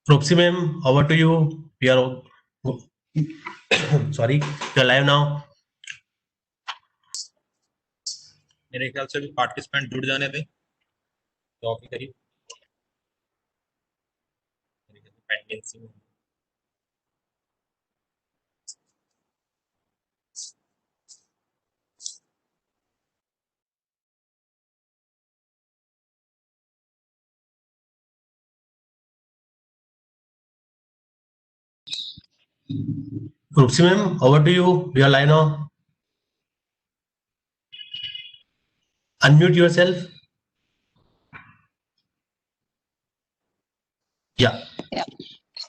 Propsi ma'am, over to you. We are sorry, we are live now. मेरे ख्याल से भी पार्टिसिपेंट जुड़ जाने दें तो ऑफ करिए मेरे ख्याल से पेंडेंसी में Propsi ma'am, over to you. We are live now. Unmute yourself. Yeah.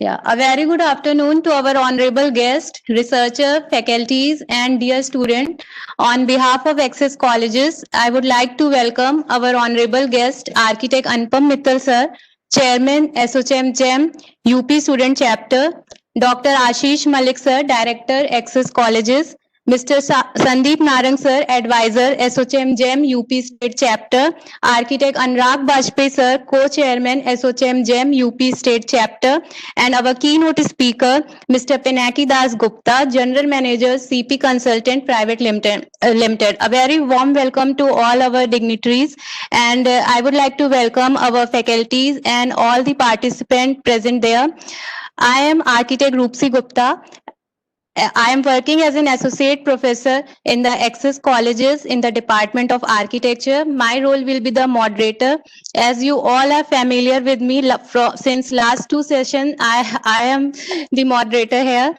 Yeah, a very good afternoon to our honorable guest, researcher, faculties, and dear student. On behalf of Access Colleges, I would like to welcome our honorable guest, Architect Anupam Mittal sir, Chairman, SOCM GEM, UP Student Chapter, Dr. Ashish Malik sir, Director, Access Colleges, Mr. Sandeep Narang sir, Advisor, SOCM GEM, UP State Chapter, Architect Anurag Bajpayee sir, Co-Chairman, SOCM GEM, UP State Chapter, and our keynote speaker, Mr. Pinaki Das Gupta, General Manager, CP Consultant Private Limited. A very warm welcome to all our dignitaries, and I would like to welcome our faculties and all the participants present there. I am Architect Roopsi Gupta. I am working as an associate professor in the Access Colleges in the Department of Architecture. My role will be the moderator. As you all are familiar with me since last two sessions, I am the moderator here.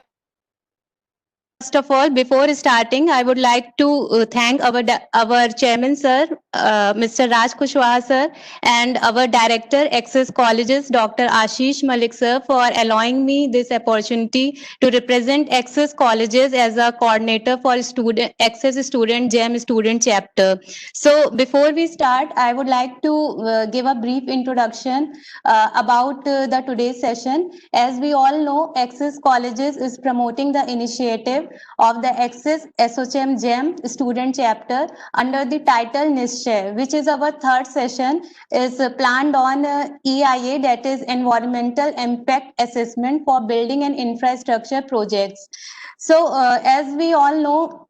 First of all, before starting, I would like to thank our chairman, sir, Mr. Raj Kushwaha, sir, and our director, Access Colleges, Dr. Ashish Malik, sir, for allowing me this opportunity to represent Access Colleges as a coordinator for student Access Student GEM Student Chapter. So, before we start, I would like to give a brief introduction about the today's session. As we all know, Access Colleges is promoting the initiative of the Access SOCM GEM Student Chapter under the title Nishchay, which is our third session, is planned on EIA, that is Environmental Impact Assessment for Building and Infrastructure Projects. So, as we all know,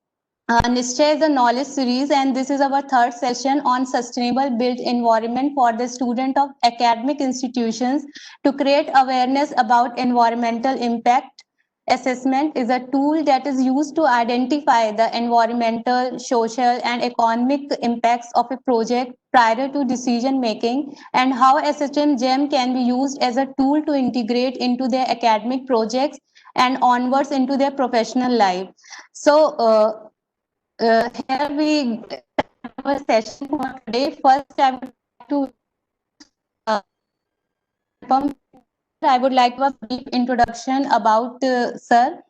Nishchay is a knowledge series, and this is our third session on sustainable built environment for the student of academic institutions to create awareness about environmental impact. Assessment is a tool that is used to identify the environmental, social, and economic impacts of a project prior to decision making, and how SHM GEM can be used as a tool to integrate into their academic projects and onwards into their professional life. So, here we have a session for today. First, I would like to I would like to have a brief introduction about sir.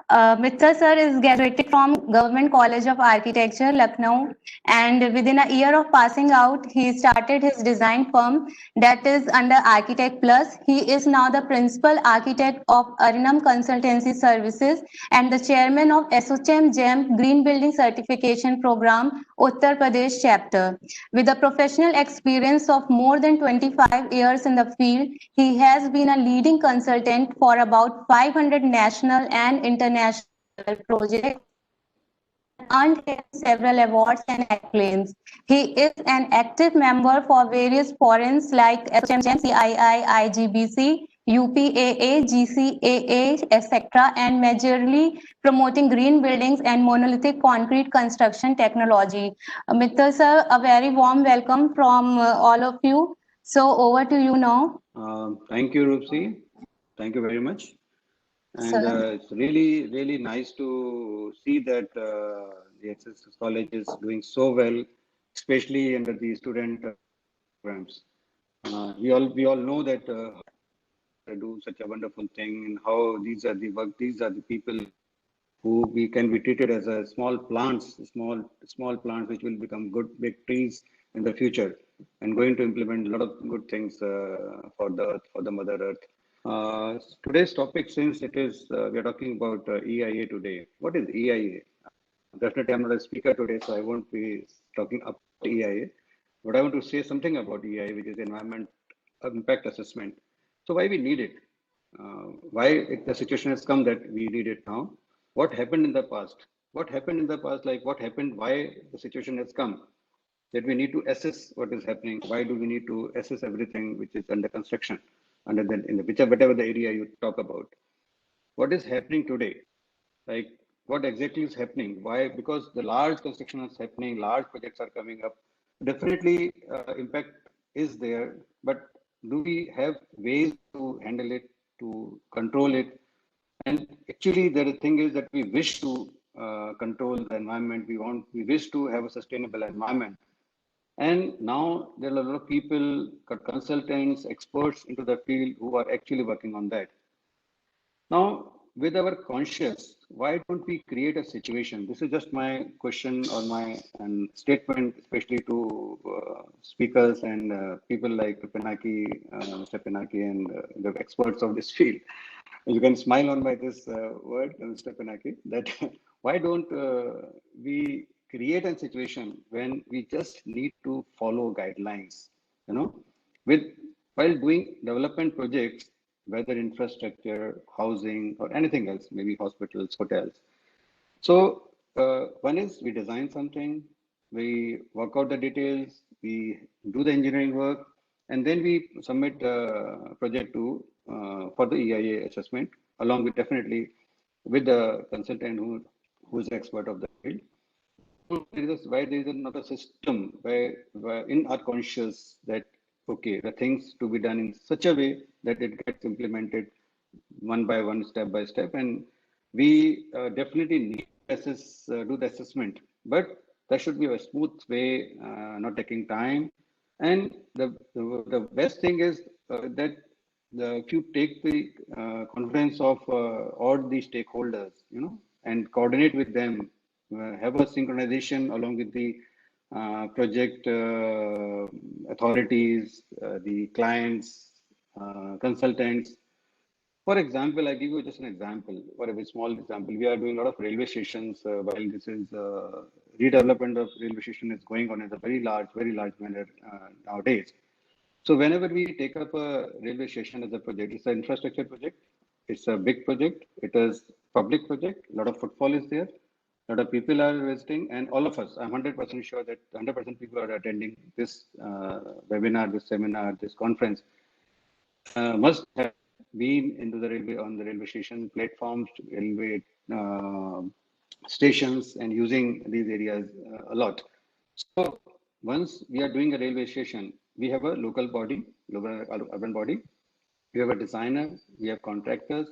Mr. Sir is graduated from Government College of Architecture, Lucknow, and within a year of passing out, he started his design firm that is under Architect Plus. He is now the principal architect of Arinam Consultancy Services and the chairman of SOCM GEM Green Building Certification Program, Uttar Pradesh chapter. With a professional experience of more than 25 years in the field, he has been a leading consultant for about 500 national and international projects, earned him several awards and acclaims. He is an active member for various forums like SOCM, CII, IGBC, UPAA, GCAA, etc., and majorly promoting green buildings and monolithic concrete construction technology. Mittal sir, a very warm welcome from all of you. So over to you now. Thank you, Roopsi. Thank you very much. And it's really nice to see that the Access College is doing so well, especially under the student programs. We all know that they do such a wonderful thing, and how these are the people who we can be treated as a small plants which will become good big trees in the future, and going to implement a lot of good things for the Mother Earth. Today's topic, since it is we are talking about EIA today. What is EIA? Definitely, I'm not a speaker today, so I won't be talking about EIA. But I want to say something about EIA, which is Environment impact assessment. So why we need it? The situation has come that we need it now? What happened in the past? What happened in the past? Like what happened? Why the situation has come? That we need to assess what is happening. Why do we need to assess everything which is under construction, under the in the whatever the area you talk about? What is happening today? Like what exactly is happening? Why? Because the large construction is happening, large projects are coming up. Definitely, impact is there, but do we have ways to handle it, to control it? And actually, the thing is that we wish to control the environment. We wish to have a sustainable environment. And now there are a lot of people, consultants, experts into the field who are actually working on that. Now, with our conscious, why don't we create a situation? This is just my question or my statement, especially to speakers and people like Pinaki, Mr. Pinaki, and the experts of this field. You can smile on by this word, Mr. Pinaki, that why don't we create a situation when we just need to follow guidelines, with while doing development projects, whether infrastructure, housing, or anything else, maybe hospitals, hotels. So one is we design something, we work out the details, we do the engineering work, and then we submit a project to for the EIA assessment, along with definitely with the consultant who is the expert of the field. Why there is not a system where in our conscious that okay, the things to be done in such a way that it gets implemented one by one, step by step, and we definitely need to do the assessment, but that should be a smooth way, not taking time. And the best thing is that if you take the confidence of all the stakeholders, and coordinate with them, have a synchronization along with the project authorities, the clients, consultants. For example, I give you just an example, or a very small example. We are doing a lot of railway stations while this is redevelopment of railway station is going on in a very large manner nowadays. So whenever we take up a railway station as a project, it's an infrastructure project. It's a big project. It is public project. A lot of footfall is there. A lot of people are visiting, and all of us, I'm 100% sure that 100% people are attending this webinar, this seminar, this conference, must have been into the railway, on the railway station platforms, railway stations, and using these areas a lot. So once we are doing a railway station, we have a local body, local urban body. We have a designer, we have contractors,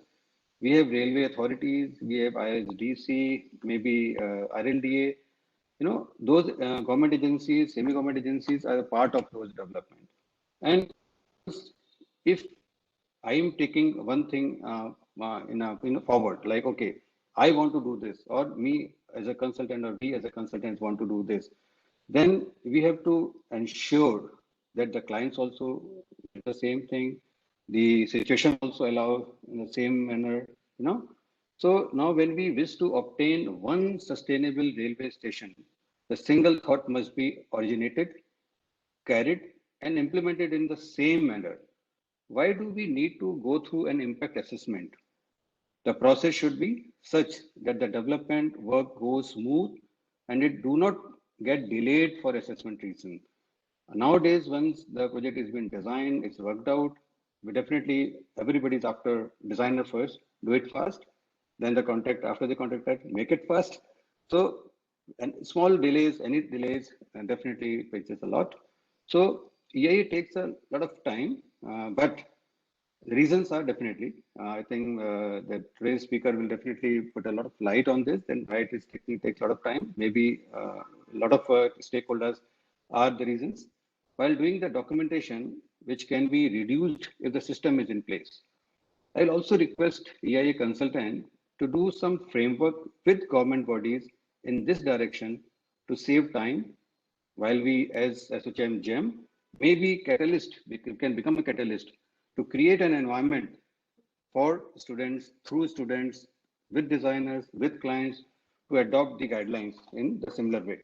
we have railway authorities, we have ISDC, maybe RLDA. Those government agencies, semi-government agencies are a part of those development. And if I am taking one thing forward, like, okay, I want to do this, or me as a consultant, or we as a consultant want to do this, then we have to ensure that the clients also do the same thing, the situation also allow in the same manner, So now when we wish to obtain one sustainable railway station, the single thought must be originated, carried, and implemented in the same manner. Why do we need to go through an impact assessment? The process should be such that the development work goes smooth and it do not get delayed for assessment reason. Nowadays, once the project has been designed, it's worked out, we definitely, everybody's after designer first, do it fast, then the contract, after the contractor, make it fast. So, and small delays, any delays, definitely fetches a lot. So, EIA takes a lot of time, but the reasons are definitely, I think that today's speaker will definitely put a lot of light on this, and why it is takes a lot of time. Maybe a lot of stakeholders are the reasons. While doing the documentation, which can be reduced if the system is in place. I'll also request EIA consultant to do some framework with government bodies in this direction to save time, while we as ASSOCHAM GEM maybe catalyst, we can become a catalyst to create an environment for students, through students, with designers, with clients, to adopt the guidelines in the similar way.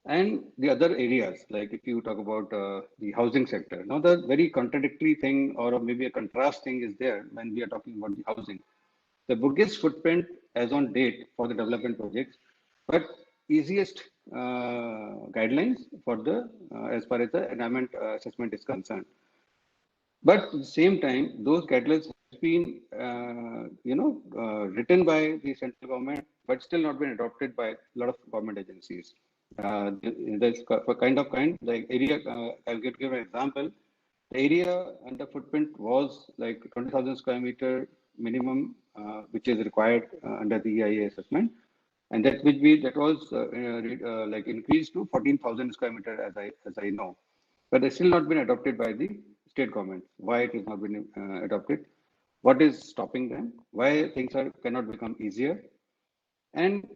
And the other areas, like if you talk about the housing sector, now the very contradictory thing or maybe a contrast thing is there when we are talking about the housing. The biggest footprint as on date for the development projects, but easiest guidelines for the as far as the environment assessment is concerned. But at the same time, those guidelines have been, written by the central government, but still not been adopted by a lot of government agencies. There's like area. I'll give an example. The area and the footprint was like 20,000 square meter minimum, which is required under the EIA assessment, and that was like increased to 14,000 square meter as I know, but it's still not been adopted by the state government. Why it has not been adopted? What is stopping them? Why things cannot become easier? And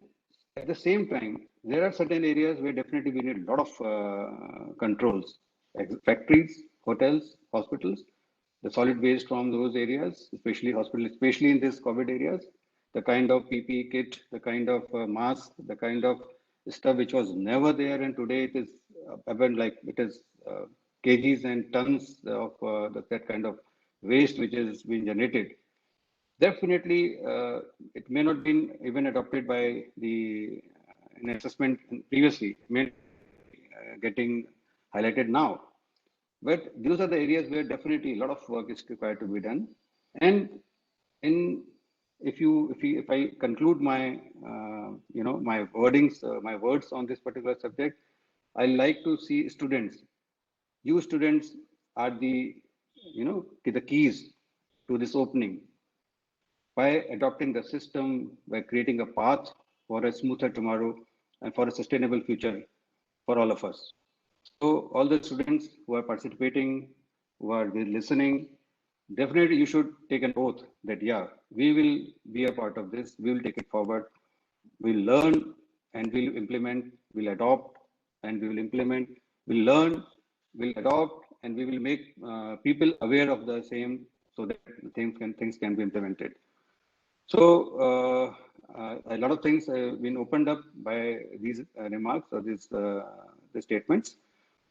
at the same time, there are certain areas where definitely we need a lot of controls, like factories, hotels, hospitals, the solid waste from those areas, especially hospitals, especially in these COVID areas, the kind of PPE kit, the kind of mask, the kind of stuff which was never there, and today it is like it is kgs and tons of that kind of waste which is being generated. Definitely, it may not been even adopted by the an assessment previously. It may getting highlighted now, but those are the areas where definitely a lot of work is required to be done. And in if I conclude my my wordings, my words on this particular subject, I like to see students. You students are the the keys to this opening. By adopting the system, by creating a path for a smoother tomorrow and for a sustainable future for all of us. So all the students who are participating, who are listening, definitely you should take an oath that, yeah, we will be a part of this. We will take it forward. We'll learn and we'll implement, we'll adopt and we will implement. We'll learn, we'll adopt, and we will make people aware of the same so that things can be implemented. So a lot of things have been opened up by these remarks or these statements.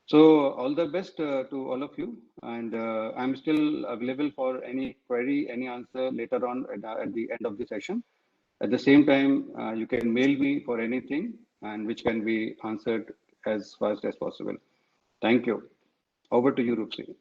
So all the best to all of you, and I'm still available for any query, any answer later on at the end of the session. At the same time, you can mail me for anything and which can be answered as fast as possible. Thank you. Over to you, Rupsi.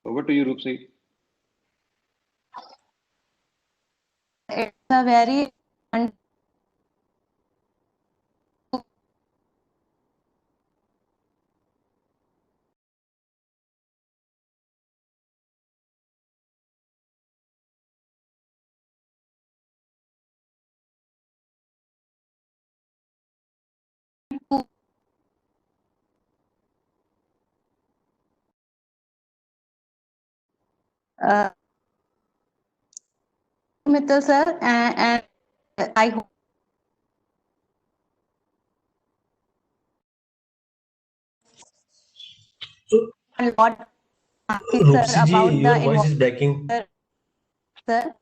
Over to you, Rupsi. It's a very Mittal sir, and I hope So, a lot Rupsi sir, ji, about your the voice is breaking. sir.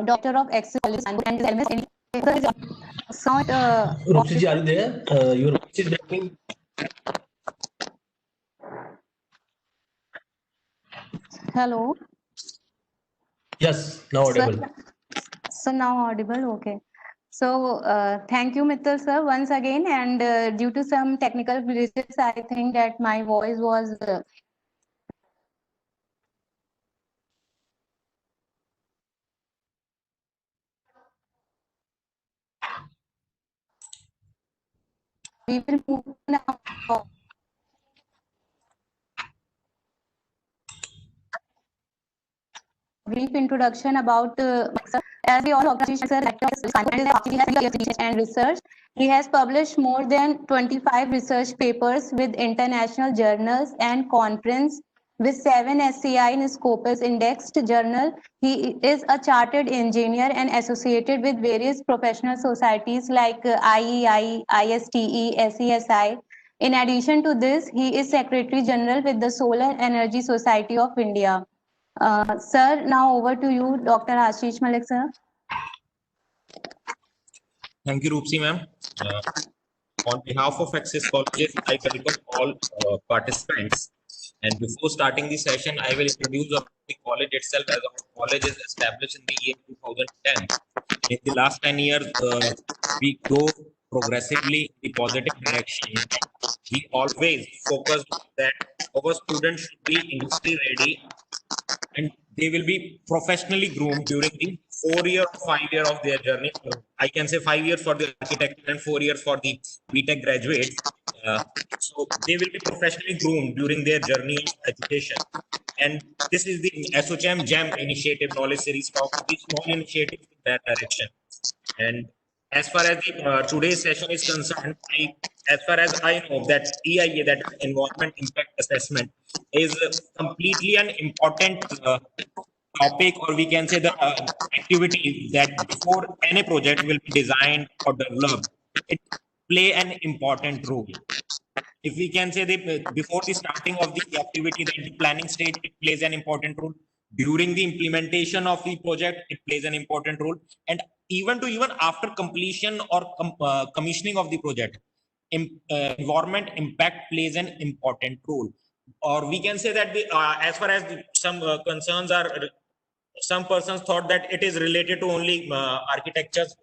Doctor of Excellence and LMS. It's not Rupsi ji, are you there? Your voice is breaking. hello. Yes, now audible. So now audible, okay. So thank you, Mittal sir, once again. And due to some technical glitches, I think that my voice was we will move now. Brief introduction about as we all know, sir, and research. He has published more than 25 research papers with international journals and conference with 7 SCI in Scopus Indexed Journal. He is a chartered engineer and associated with various professional societies like IEI, ISTE, SESI. In addition to this, he is Secretary General with the Solar Energy Society of India. Sir, now over to you, Dr. Ashish Malik, sir. Thank you, Roopsi ma'am. On behalf of Access Colleges, I welcome all participants. And before starting the session, I will introduce the college itself, as our college is established in the year 2010. In the last 10 years, we grow progressively in the positive direction. We always focus that our students should be industry ready and they will be professionally groomed during the 4 year or 5 year of their journey. I can say 5 years for the architect and 4 years for the BTech graduates. So they will be professionally groomed during their journey of education. And this is the SOCHM GEM initiative knowledge series talk, the small initiative in that direction. And as far as the, today's session is concerned, as far as I know, that EIA, that environment impact assessment, is completely an important topic, or we can say the activity that before any project will be designed or developed, it play an important role. If we can say that before the starting of the activity, the planning stage, it plays an important role. During the implementation of the project, it plays an important role. And even after completion or commissioning of the project, environment impact plays an important role. Or we can say that as far as some concerns are, some persons thought that it is related to only architecture's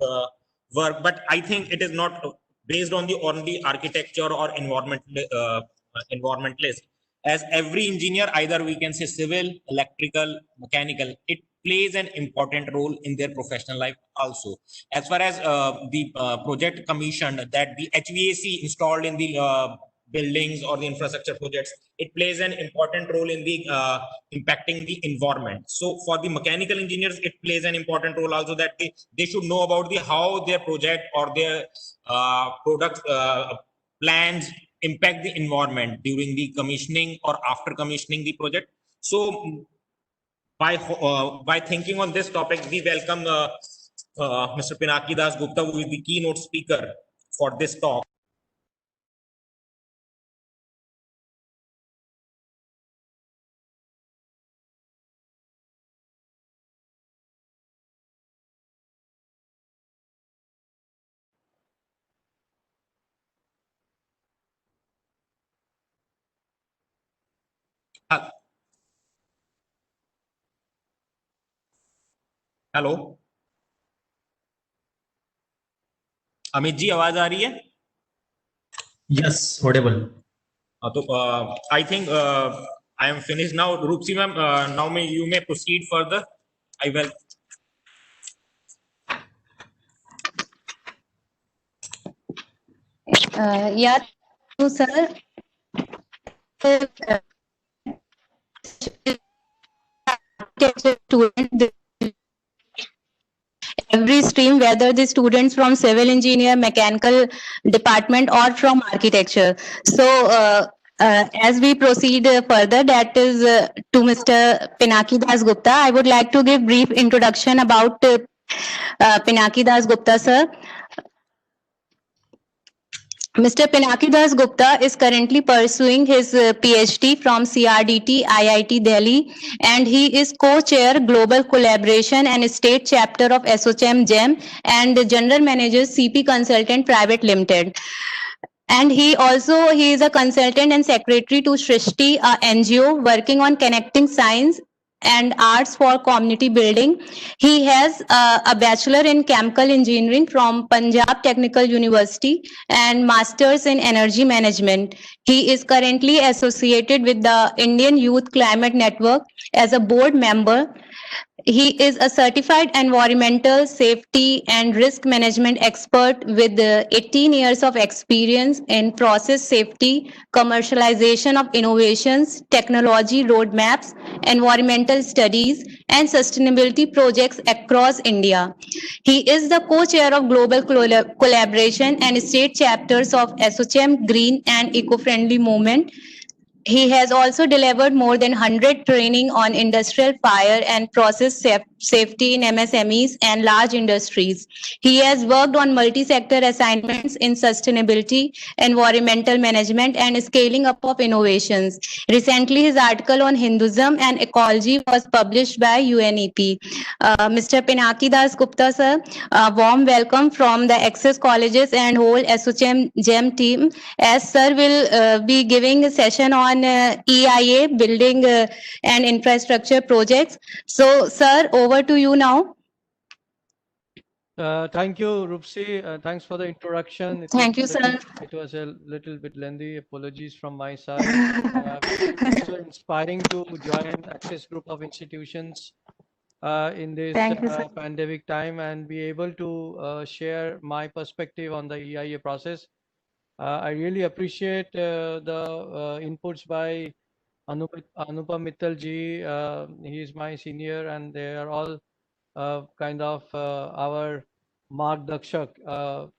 work, but I think it is not based on the architecture or environmentalist. As every engineer, either we can say civil, electrical, mechanical, it plays an important role in their professional life also. As far as the project commissioned, that the HVAC installed in the buildings or the infrastructure projects, it plays an important role in the impacting the environment. So for the mechanical engineers, it plays an important role also, that they should know about the how their project or their products plans impact the environment during the commissioning or after commissioning the project. So by thinking on this topic, we welcome Mr. Pinaki Das Gupta, who is the keynote speaker for this talk. Hello Amit ji, आवाज आ रही है? Yes, audible. तो I think I am finish now. Rupsi ma'am, now may you may proceed further. I will. Yeah, sir. Every stream, whether the students from civil engineer, mechanical department, or from architecture. So as we proceed further, that is to Mr. Pinaki Das Gupta, I would like to give brief introduction about Pinaki Das Gupta, sir. Mr. Pinaki Das Gupta is currently pursuing his PhD from CRDT, IIT Delhi, and he is co-chair Global Collaboration and State Chapter of SOCHM GEM and General Manager CP Consultant Private Limited. And he is a consultant and secretary to Shrishti, a NGO working on connecting science and arts for community building. He has a bachelor in chemical engineering from Punjab Technical University and masters in energy management. He is currently associated with the Indian Youth Climate Network as a board member. He is a certified environmental safety and risk management expert with 18 years of experience in process safety, commercialization of innovations, technology roadmaps, environmental studies, and sustainability projects across India. He is the co-chair of Global Collaboration and state chapters of SOCHM Green and Eco-Friendly Movement. He has also delivered more than 100 training on industrial fire and process safety in MSMEs and large industries. He has worked on multi-sector assignments in sustainability, environmental management, and scaling up of innovations. Recently, his article on Hinduism and ecology was published by UNEP. Mr. Pinaki Das Gupta, sir, a warm welcome from the Access Colleges and whole SOCM GEM team, as sir will be giving a session on EIA, building and infrastructure projects. So, sir, over to you now. Thank you, Rupsi. Thanks for the introduction. Thank you, sir. It was a little bit lengthy. Apologies from my side. It's so inspiring to join Access Group of Institutions in this Thank you, sir. pandemic time and be able to share my perspective on the EIA process. I really appreciate the inputs by Anupam Mittal ji. He is my senior, and they are all kind of our Margdakshak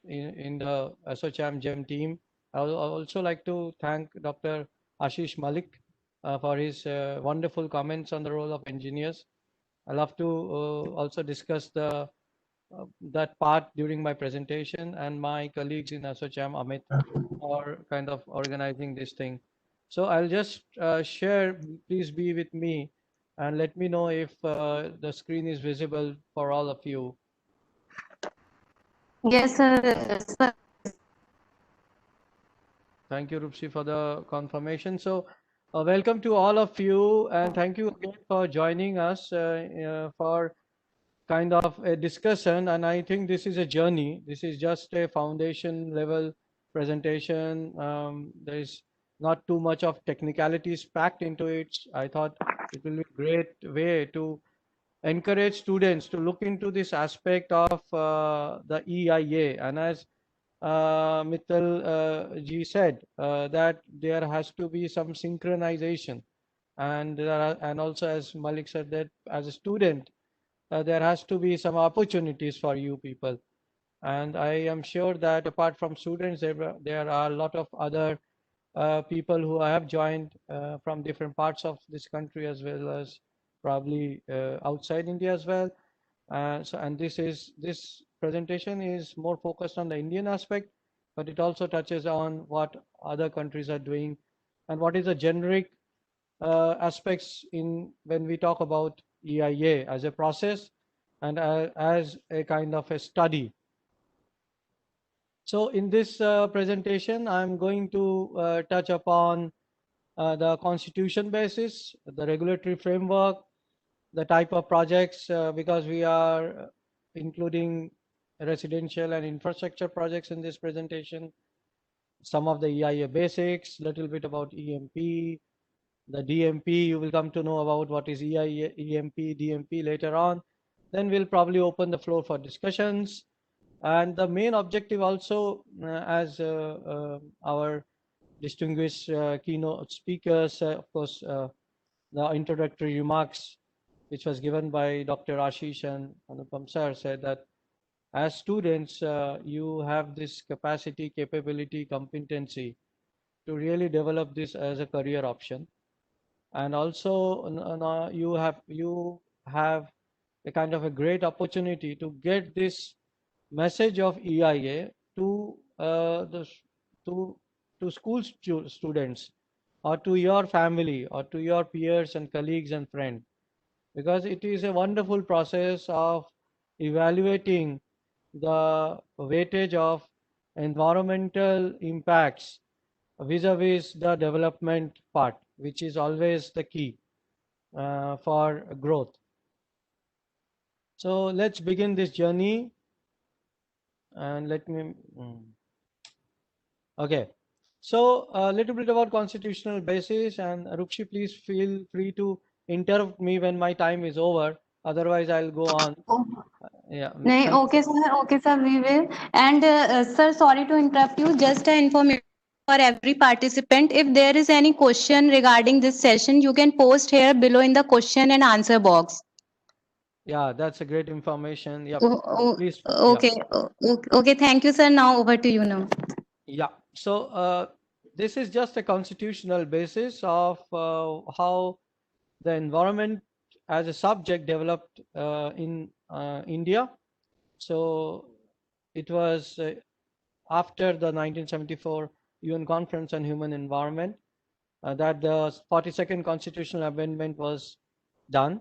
in the SOCM GEM team. I would also like to thank Dr. Ashish Malik for his wonderful comments on the role of engineers. I love to also discuss that part during my presentation, and my colleagues in SOCM, Amit, for kind of organizing this thing. So I'll just share, please be with me and let me know if the screen is visible for all of you. Yes, sir. Thank you, Rupsi, for the confirmation. So welcome to all of you, and thank you again for joining us for kind of a discussion. And I think this is a journey. This is just a foundation level presentation. There is not too much of technicalities packed into it. I thought it will be a great way to encourage students to look into this aspect of the EIA. And as Mittal ji said, that there has to be some synchronization. And also, as Malik said, that as a student, there has to be some opportunities for you people. And I am sure that apart from students, there are a lot of other people who have joined from different parts of this country, as well as probably outside India as well. And this presentation is more focused on the Indian aspect, but it also touches on what other countries are doing and what is the generic aspects in when we talk about EIA as a process and as a kind of a study. So in this presentation, I'm going to touch upon the constitution basis, the regulatory framework, the type of projects, because we are including residential and infrastructure projects in this presentation, some of the EIA basics, little bit about EMP, the DMP. You will come to know about what is EIA, EMP, DMP later on. Then we'll probably open the floor for discussions. And the main objective also, as our distinguished keynote speakers, of course, the introductory remarks, which was given by Dr. Ashish and Anupam sir, said that as students, you have this capacity, capability, competency to really develop this as a career option. And also you have a kind of a great opportunity to get this message of EIA to school students, or to your family, or to your peers and colleagues and friends, because it is a wonderful process of evaluating the weightage of environmental impacts vis-a-vis the development part, which is always the key for growth. So let's begin this journey. And let me, okay. So a little bit about constitutional basis, and Rupsi, please feel free to interrupt me when my time is over. Otherwise, I'll go on. Yeah. Okay, sir, we will. And sir, sorry to interrupt you. Just an information for every participant. If there is any question regarding this session, you can post here below in the question and answer box. Yeah, that's a great information. Yeah, please. Okay, Yeah. okay, thank you, sir. Now over to you now. Yeah. So this is just a constitutional basis of how the environment as a subject developed in India. So it was after the 1974 UN Conference on Human Environment that the 42nd constitutional amendment was done,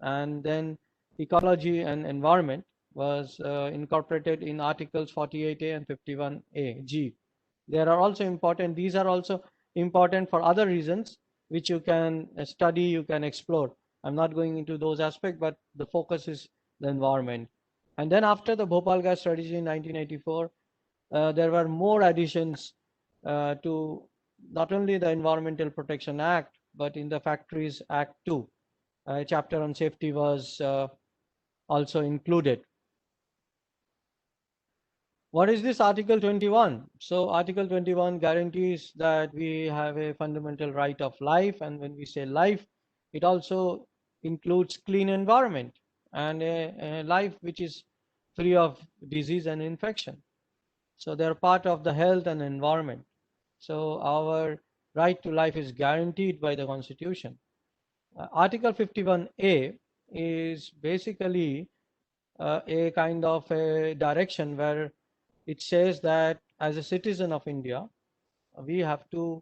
and then ecology and environment was incorporated in articles 48A and 51A G. There are also important, these are also important for other reasons which you can study, you can explore. I'm not going into those aspects, but the focus is the environment. And then after the Bhopal gas strategy in 1984, there were more additions to not only the Environmental Protection Act, but in the Factories Act too. A chapter on safety was also included. What is this Article 21? So Article 21 guarantees that we have a fundamental right of life, and when we say life, it also includes clean environment and a life which is free of disease and infection. So they're part of the health and environment. So our right to life is guaranteed by the Constitution. Article 51A is basically a kind of a direction where it says that as a citizen of India, we have to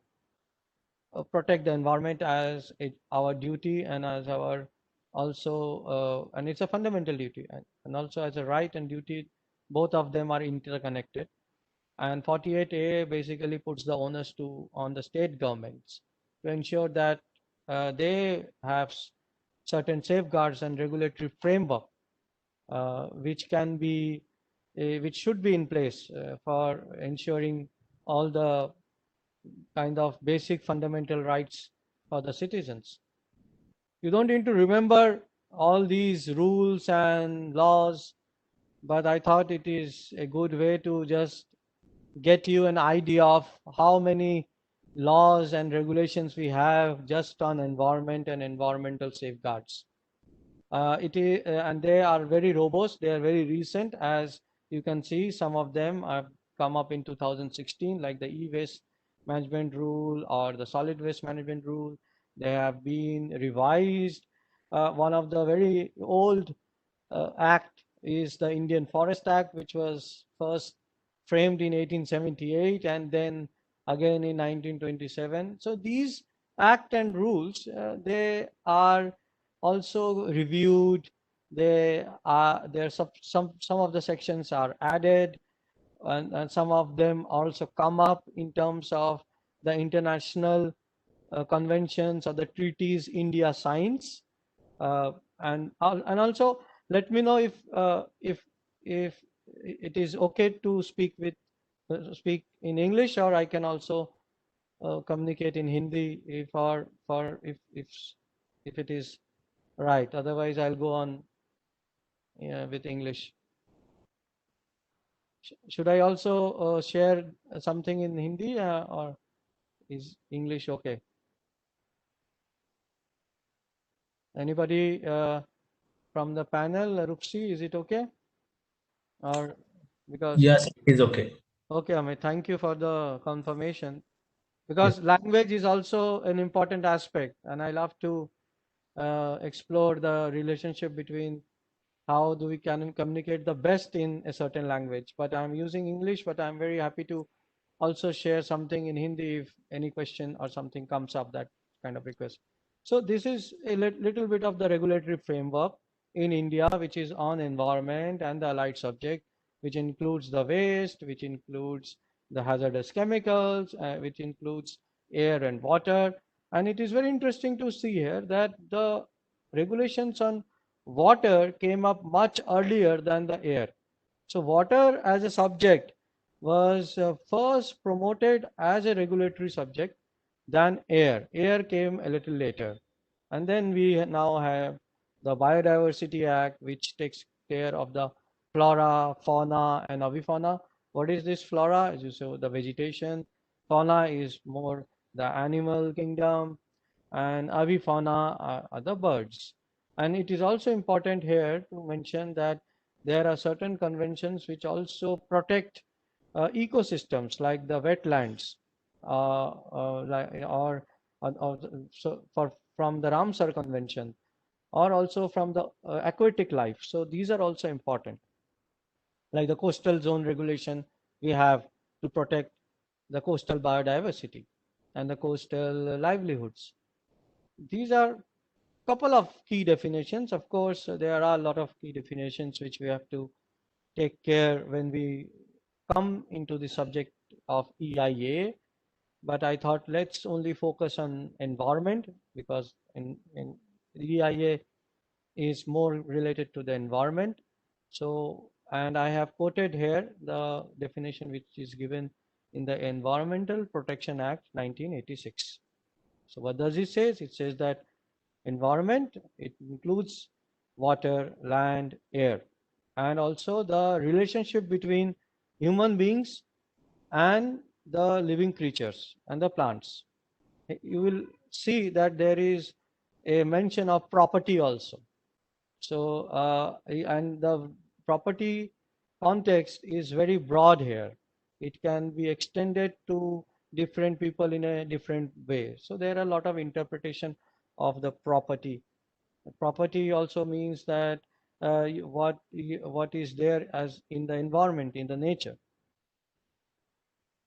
protect the environment as our duty and as our also, and it's a fundamental duty, and also as a right and duty, both of them are interconnected. And 48A basically puts the onus on the state governments to ensure that they have certain safeguards and regulatory framework which can be which should be in place for ensuring all the kind of basic fundamental rights for the citizens. You don't need to remember all these rules and laws, but I thought it is a good way to just get you an idea of how many laws and regulations we have just on environment and environmental safeguards. It is, and they are very robust. They are very recent, as you can see. Some of them have come up in 2016, like the e-waste management rule or the solid waste management rule. They have been revised. One of the very old act is the Indian Forest Act, which was first framed in 1878 and then again in 1927. So these act and rules, they are also reviewed. They are there. Some of the sections are added, and some of them also come up in terms of the international conventions or the treaties India signs, and also let me know if it is okay to speak in English, or I can also communicate in Hindi if it is right. Otherwise, I'll go on with English. Should I also share something in Hindi or is English okay? Anybody from the panel, Rupsi, is it okay? Or because Yes, it is okay. okay, Amit, thank you for the confirmation. Because language is also an important aspect, and I love to explore the relationship between how do we can communicate the best in a certain language. But I'm using English, but I'm very happy to also share something in Hindi if any question or something comes up, that kind of request. So this is a little bit of the regulatory framework in India, which is on environment and the allied subject, which includes the waste, which includes the hazardous chemicals, which includes air and water. And it is very interesting to see here that the regulations on water came up much earlier than the air. So water as a subject was first promoted as a regulatory subject than air. Air came a little later. And then we now have the Biodiversity Act, which takes care of the flora, fauna, and avifauna. What is this flora? As you saw, the vegetation. Fauna is more the animal kingdom, and avifauna are the birds. And it is also important here to mention that there are certain conventions which also protect ecosystems like the wetlands. so from the Ramsar Convention, or also from the aquatic life. So these are also important, like the coastal zone regulation we have to protect the coastal biodiversity and the coastal livelihoods. These are couple of key definitions. Of course, there are a lot of key definitions which we have to take care when we come into the subject of EIA, but I thought let's only focus on environment, because in EIA is more related to the environment. So, and I have quoted here the definition which is given in the Environmental Protection Act 1986. So what does it say? It says that environment, it includes water, land, air, and also the relationship between human beings and the living creatures and the plants. You will see that there is a mention of property also. So, and the property context is very broad here. It can be extended to different people in a different way. So there are a lot of interpretation of the property. Property also means that what is there as in the environment, in the nature.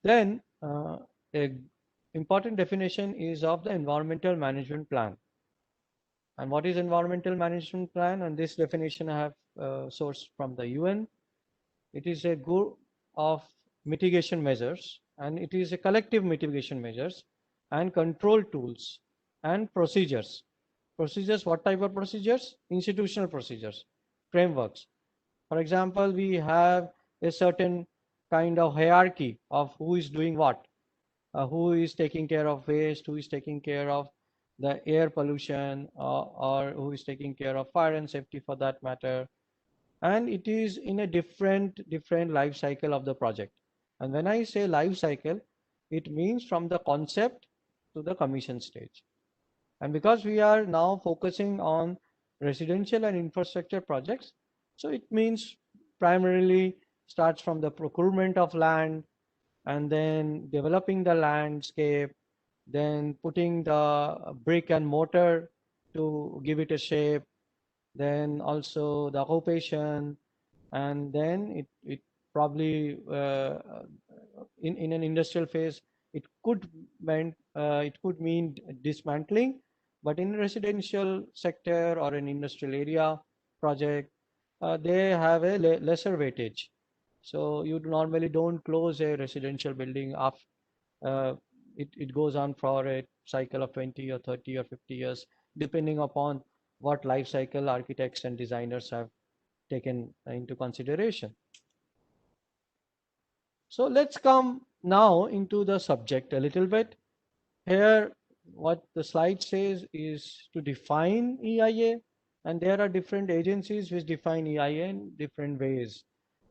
Then a important definition is of the environmental management plan. And what is environmental management plan? And this definition I have sourced from the UN. It is a group of mitigation measures, and it is a collective mitigation measures and control tools and procedures. Procedures, what type of procedures? Institutional procedures, frameworks. For example, we have a certain kind of hierarchy of who is doing what, who is taking care of waste, who is taking care of the air pollution, or who is taking care of fire and safety for that matter. And it is in a different life cycle of the project. And when I say life cycle, it means from the concept to the commission stage. And because we are now focusing on residential and infrastructure projects, so it means primarily starts from the procurement of land, and then developing the landscape, then putting the brick and mortar to give it a shape, then also the occupation, and then it probably in an industrial phase it could mean dismantling, but in residential sector or an industrial area project, they have a lesser weightage. So you normally don't close a residential building after it goes on for a cycle of 20 or 30 or 50 years, depending upon what life cycle architects and designers have taken into consideration. So let's come now into the subject a little bit. Here, what the slide says is to define EIA, and there are different agencies which define EIA in different ways.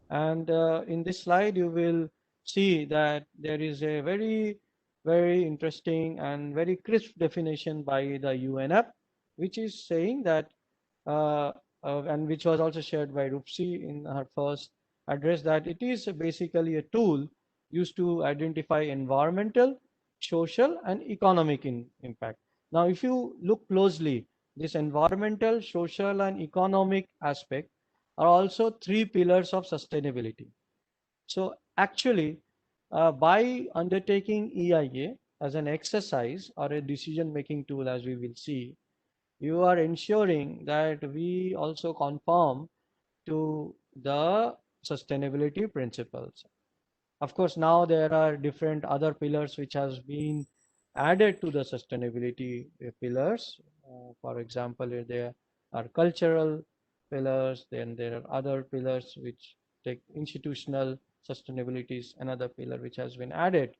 And in this slide, you will see that there is a very interesting and very crisp definition by the UNEP, which is saying that, and which was also shared by Rupsi in her first address, that it is basically a tool used to identify environmental, social, and economic impact. Now, if you look closely, this environmental, social, and economic aspect are also three pillars of sustainability. So actually, by undertaking EIA as an exercise or a decision-making tool, as we will see, you are ensuring that we also conform to the sustainability principles. Of course, now there are different other pillars which has been added to the sustainability pillars. For example, there are cultural pillars, then there are other pillars which take institutional sustainability is another pillar which has been added.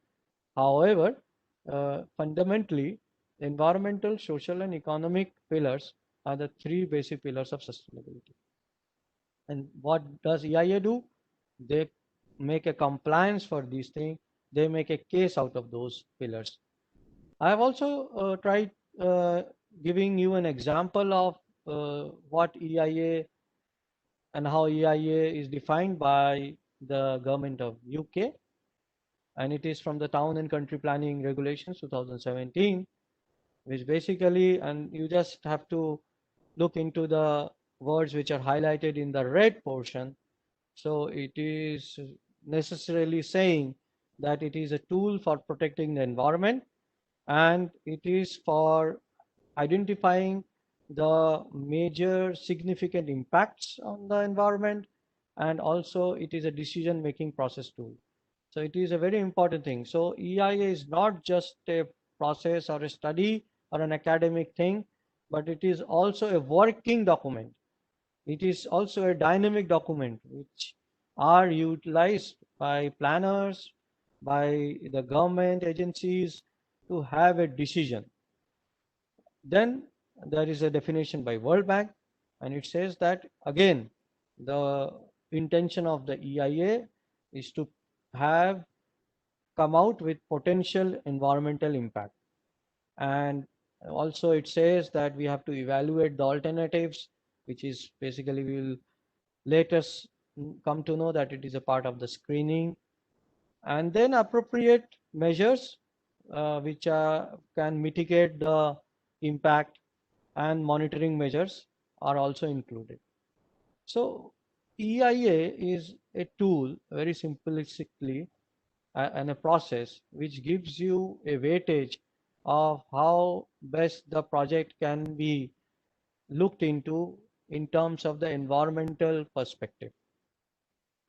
However, fundamentally, environmental, social, and economic pillars are the three basic pillars of sustainability. And what does EIA do? They make a compliance for these things. They make a case out of those pillars. I have also tried giving you an example of what EIA and how EIA is defined by the government of UK. and it is from the Town and Country Planning Regulations 2017, which basically, and you just have to look into the words which are highlighted in the red portion. So it is necessarily saying that it is a tool for protecting the environment, and it is for identifying the major significant impacts on the environment, and also it is a decision making process tool. So it is a very important thing. So EIA is not just a process or a study or an academic thing, but it is also a working document. It is also a dynamic document which are utilized by planners, by the government agencies to have a decision. Then there is a definition by World Bank, and it says that again, the intention of the EIA is to have come out with potential environmental impact. And also it says that we have to evaluate the alternatives, which is basically we will let us come to know that it is a part of the screening, and then appropriate measures which can mitigate the impact, and monitoring measures are also included. So EIA is a tool, very simplistically, and a process which gives you a weightage of how best the project can be looked into in terms of the environmental perspective,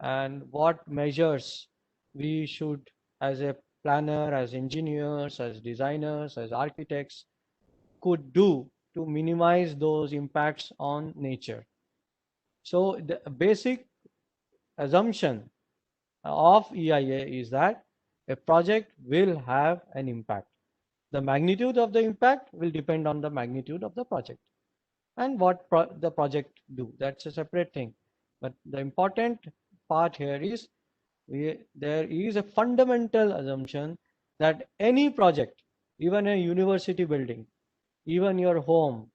and what measures we should, as a planner, as engineers, as designers, as architects, could do to minimize those impacts on nature. So the basic assumption of EIA is that a project will have an impact. The magnitude of the impact will depend on the magnitude of the project and what the project do. That's a separate thing. But the important part here is there is a fundamental assumption that any project, even a university building, even your home,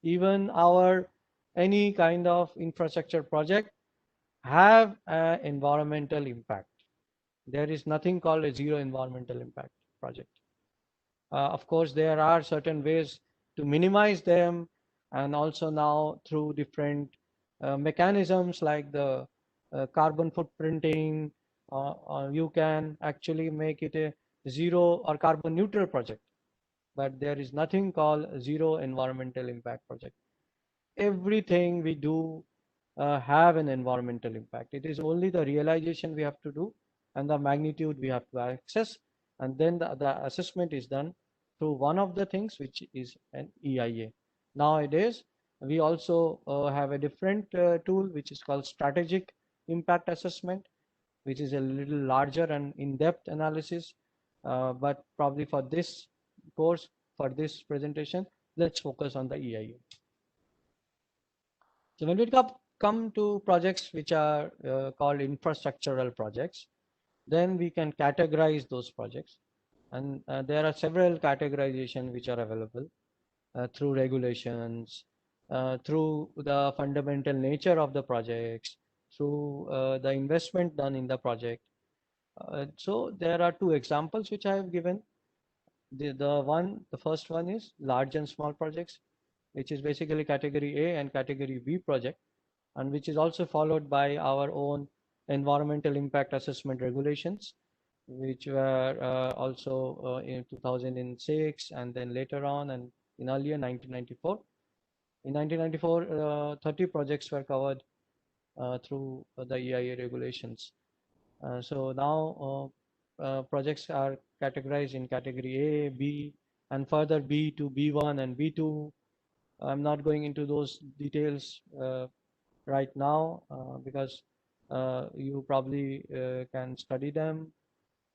even our any kind of infrastructure project, have an environmental impact. There is nothing called a zero environmental impact project. Of course, there are certain ways to minimize them, and also now through different mechanisms like the carbon footprinting, you can actually make it a zero or carbon neutral project. But there is nothing called zero environmental impact project. Everything we do have an environmental impact. It is only the realization we have to do and the magnitude we have to access, and then the assessment is done through one of the things, which is an EIA. Nowadays, we also have a different tool which is called strategic impact assessment, which is a little larger and in-depth analysis. But probably for this course, for this presentation, let's focus on the EIA. So when we come to projects which are called infrastructural projects, then we can categorize those projects. And there are several categorization which are available through regulations, through the fundamental nature of the projects, through the investment done in the project. So there are two examples which I have given. The first one is large and small projects, which is basically category A and category B project, and which is also followed by our own environmental impact assessment regulations, which were also in 2006, and then later on, and in earlier 1994. In 1994, 30 projects were covered through the EIA regulations. So now projects are categorized in category A, B, and further B to B1 and B2. I'm not going into those details right now because you probably can study them,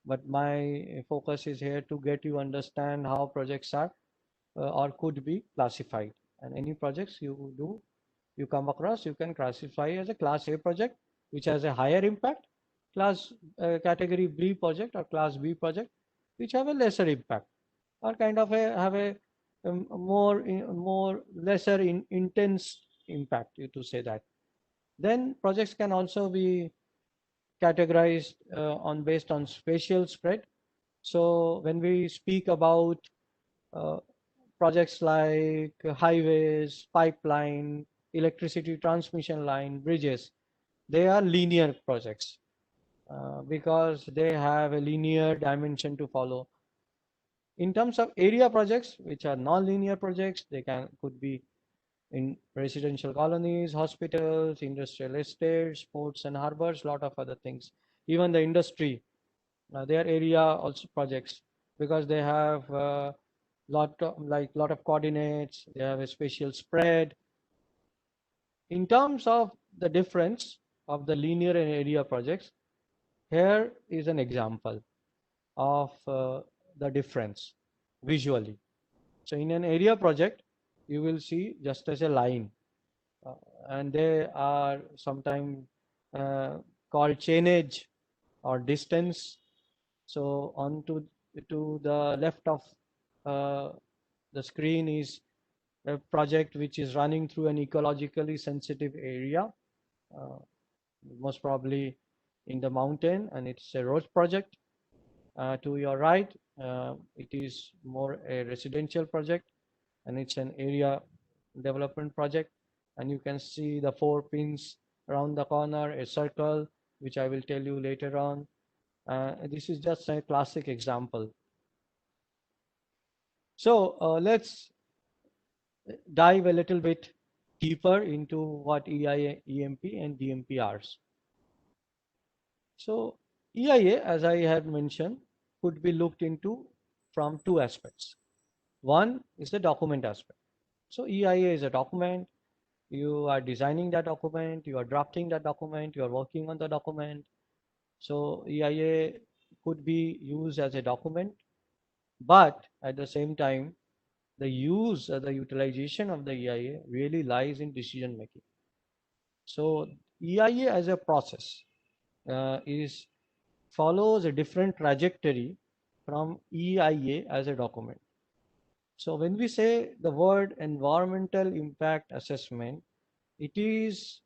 but my focus is here to get you understand how projects are or could be classified. And any projects you come across, you can classify as a class A project, which has a higher impact, class category B project or class B project, which have a lesser impact, or kind of have a more lesser intense impact, to say that. Then projects can also be categorized on based on spatial spread. So when we speak about projects like highways, pipeline, electricity transmission line, bridges, they are linear projects because they have a linear dimension to follow. In terms of area projects, which are non-linear projects, they could be in residential colonies, hospitals, industrial estates, ports and harbors, lot of other things. Even the industry, their area also projects because they have lot of coordinates. They have a spatial spread. In terms of the difference of the linear and area projects, here is an example of the difference visually. So in an area project, you will see just as a line, and they are sometimes called chainage or distance. So on to the left of the screen is a project which is running through an ecologically sensitive area, most probably in the mountain, and it's a road project. To your right, it is more a residential project, and it's an area development project. And you can see the 4 pins around the corner, a circle, which I will tell you later on. This is just a classic example. So let's dive a little bit deeper into what EIA, EMP, and DMP are. So EIA, as I had mentioned, could be looked into from 2 aspects. One is the document aspect. So EIA is a document. You are designing that document, you are drafting that document, you are working on the document. So EIA could be used as a document, but at the same time, the use or the utilization of the EIA really lies in decision making. So EIA as a process follows a different trajectory from EIA as a document. So when we say the word environmental impact assessment, it is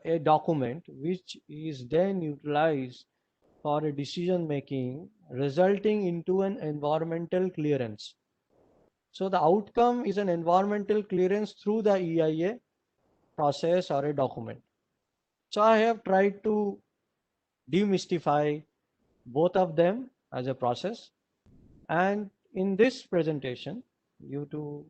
a document which is then utilized for a decision making resulting into an environmental clearance. So the outcome is an environmental clearance through the EIA process or a document. So I have tried to demystify both of them as a process, and in this presentation, due to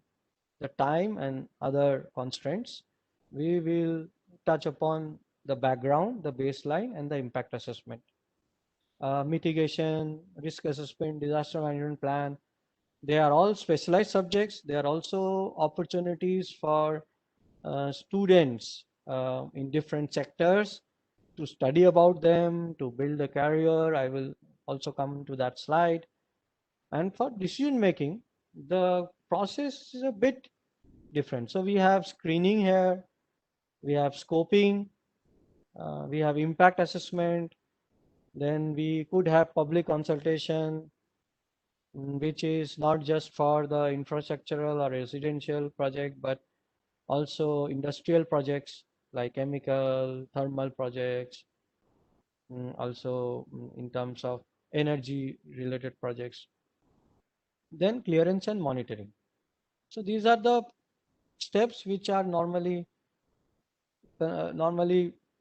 the time and other constraints, we will touch upon the background, the baseline, and the impact assessment. Mitigation, risk assessment, disaster management plan, they are all specialized subjects. They are also opportunities for students in different sectors to study about them, to build a career. I will also come to that slide. And for decision making, the process is a bit different. So we have screening here, we have scoping, we have impact assessment, then we could have public consultation, which is not just for the infrastructural or residential project, but also industrial projects like chemical, thermal projects, also in terms of energy related projects. Then clearance and monitoring. So these are the steps which are normally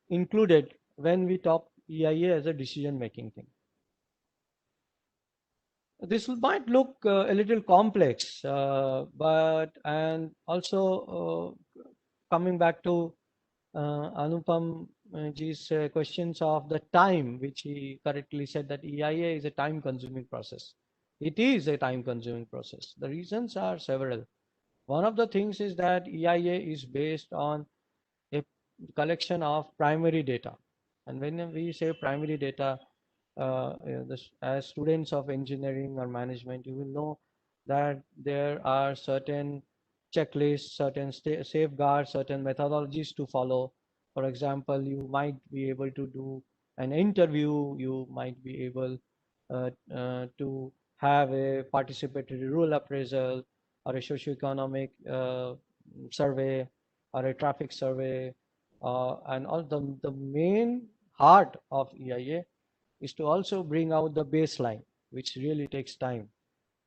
included when we talk EIA as a decision making thing. This might look a little complex, but and also coming back to Anupam ji's questions of the time, which he correctly said that EIA is a time consuming process. It is a time consuming process. The reasons are several. One of the things is that EIA is based on a collection of primary data. And when we say primary data, as students of engineering or management, you will know that there are certain checklists, certain safeguards, certain methodologies to follow. For example, you might be able to do an interview, you might be able to have a participatory rule appraisal or a socioeconomic survey or a traffic survey, and all the main heart of EIA is to also bring out the baseline, which really takes time.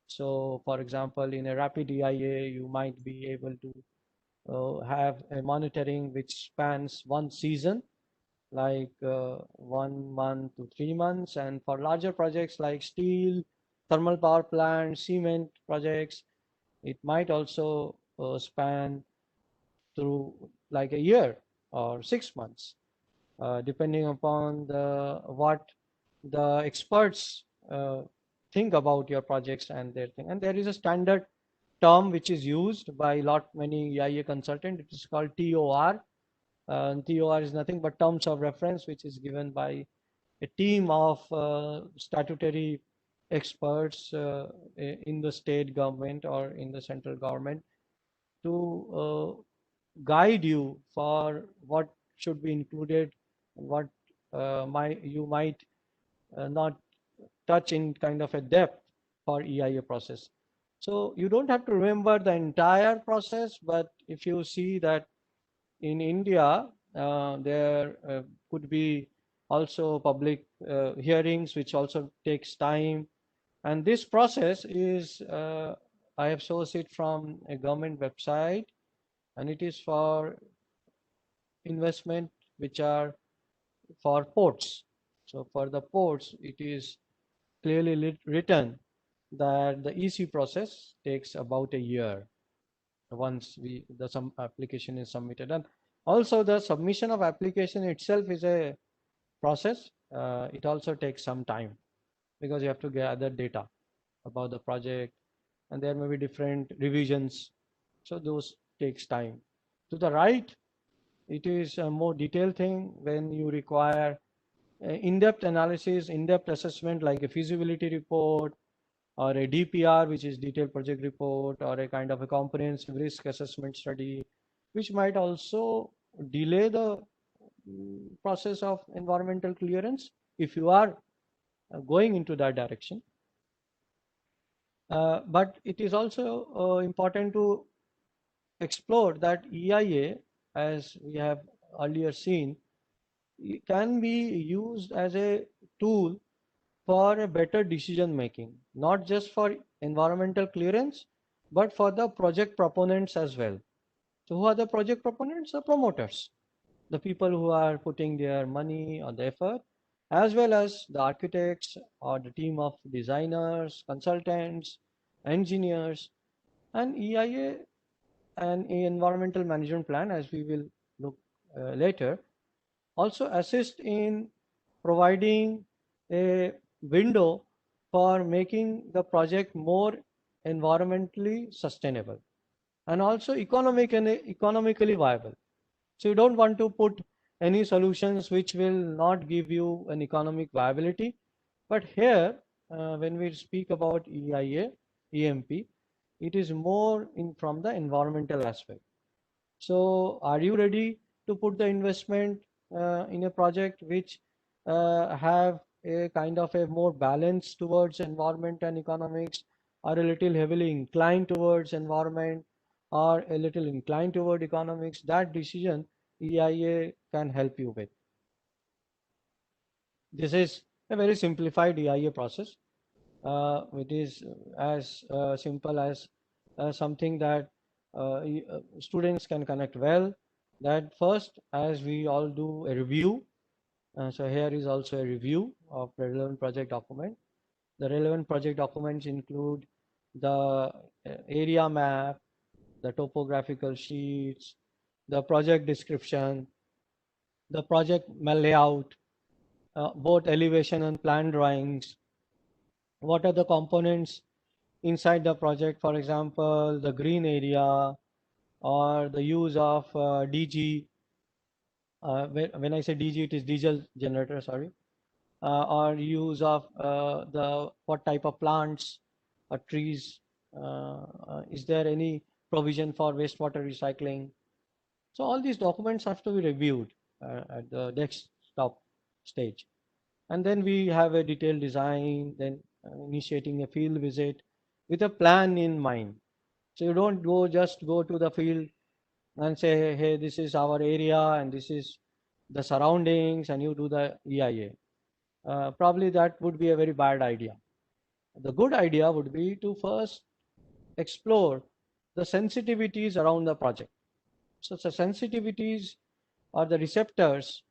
So, for example, in a rapid EIA, you might be able to have a monitoring which spans one season, like 1 month to 3 months. And for larger projects like steel, thermal power plant, cement projects, it might also span through like a year or 6 months, depending upon what the experts think about your projects and their thing. And there is a standard term which is used by many EIA consultants. It is called TOR. TOR is nothing but terms of reference, which is given by a team of statutory experts in the state government or in the central government to guide you for what should be included, what you might not touch in kind of a depth for EIA process. So you don't have to remember the entire process, but if you see that in India, there could be also public hearings, which also takes time. And this process is, I have sourced it from a government website, and it is for investment which are for ports. So for the ports, it is clearly written that the EC process takes about a year once some application is submitted. And also the submission of application itself is a process. It also takes some time because you have to gather data about the project, and there may be different revisions. So those takes time. To the right, it is a more detailed thing when you require in-depth analysis, in-depth assessment like a feasibility report or a DPR, which is detailed project report, or a kind of a comprehensive risk assessment study, which might also delay the process of environmental clearance if you are going into that direction. But it is also important to explore that EIA, as we have earlier seen, can be used as a tool for a better decision making, not just for environmental clearance, but for the project proponents as well. So who are the project proponents? The promoters, the people who are putting their money or the effort, as well as the architects or the team of designers, consultants, engineers. And EIA and environmental management plan, as we will look later, also assist in providing a window for making the project more environmentally sustainable and also economically viable. So you don't want to put any solutions which will not give you an economic viability. But here, when we speak about EIA, EMP, it is more from the environmental aspect. So are you ready to put the investment in a project which have a kind of a more balance towards environment and economics, or a little heavily inclined towards environment, or a little inclined toward economics? That decision EIA can help you with. This is a very simplified EIA process. It is as simple as something that students can connect well. That first, as we all do a review, so here is also a review of the relevant project document. The relevant project documents include the area map, the topographical sheets, the project description, the project layout, both elevation and plan drawings. What are the components inside the project? For example, the green area, or the use of DG. When I say DG, it is diesel generator, sorry. Or use of what type of plants or trees. Is there any provision for wastewater recycling? So all these documents have to be reviewed at the desktop stage. And then we have a detailed design, then initiating a field visit with a plan in mind. So you don't just go to the field and say, hey, this is our area and this is the surroundings and you do the EIA. Probably that would be a very bad idea. The good idea would be to first explore the sensitivities around the project. So the sensitivities are the receptors,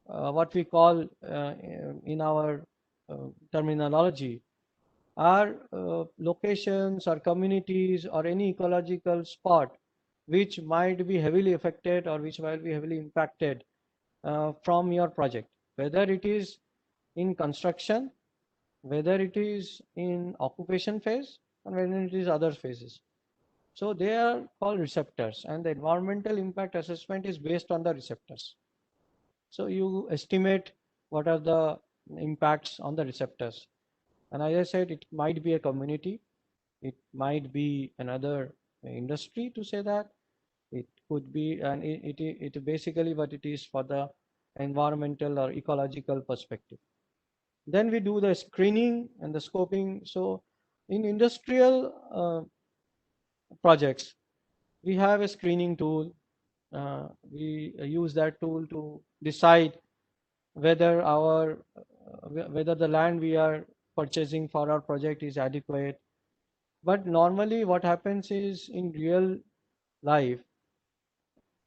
what we call in our terminology, are locations or communities or any ecological spot which might be heavily affected or which might be heavily impacted from your project, whether it is in construction, whether it is in occupation phase, and whether it is other phases. So they are called receptors, and the environmental impact assessment is based on the receptors. So you estimate what are the impacts on the receptors. And as I said, it might be a community, it might be another industry to say that, it could be, and it basically what it is for the environmental or ecological perspective. Then we do the screening and the scoping. So in industrial projects, we have a screening tool. We use that tool to decide whether whether the land we are purchasing for our project is adequate. But normally what happens is in real life,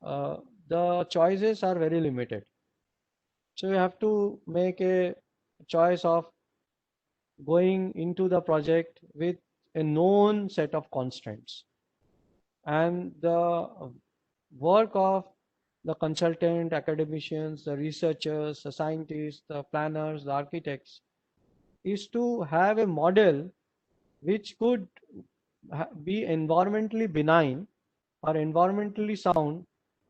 the choices are very limited. So you have to make a choice of going into the project with a known set of constraints. And the work of the consultant, academicians, the researchers, the scientists, the planners, the architects is to have a model which could be environmentally benign or environmentally sound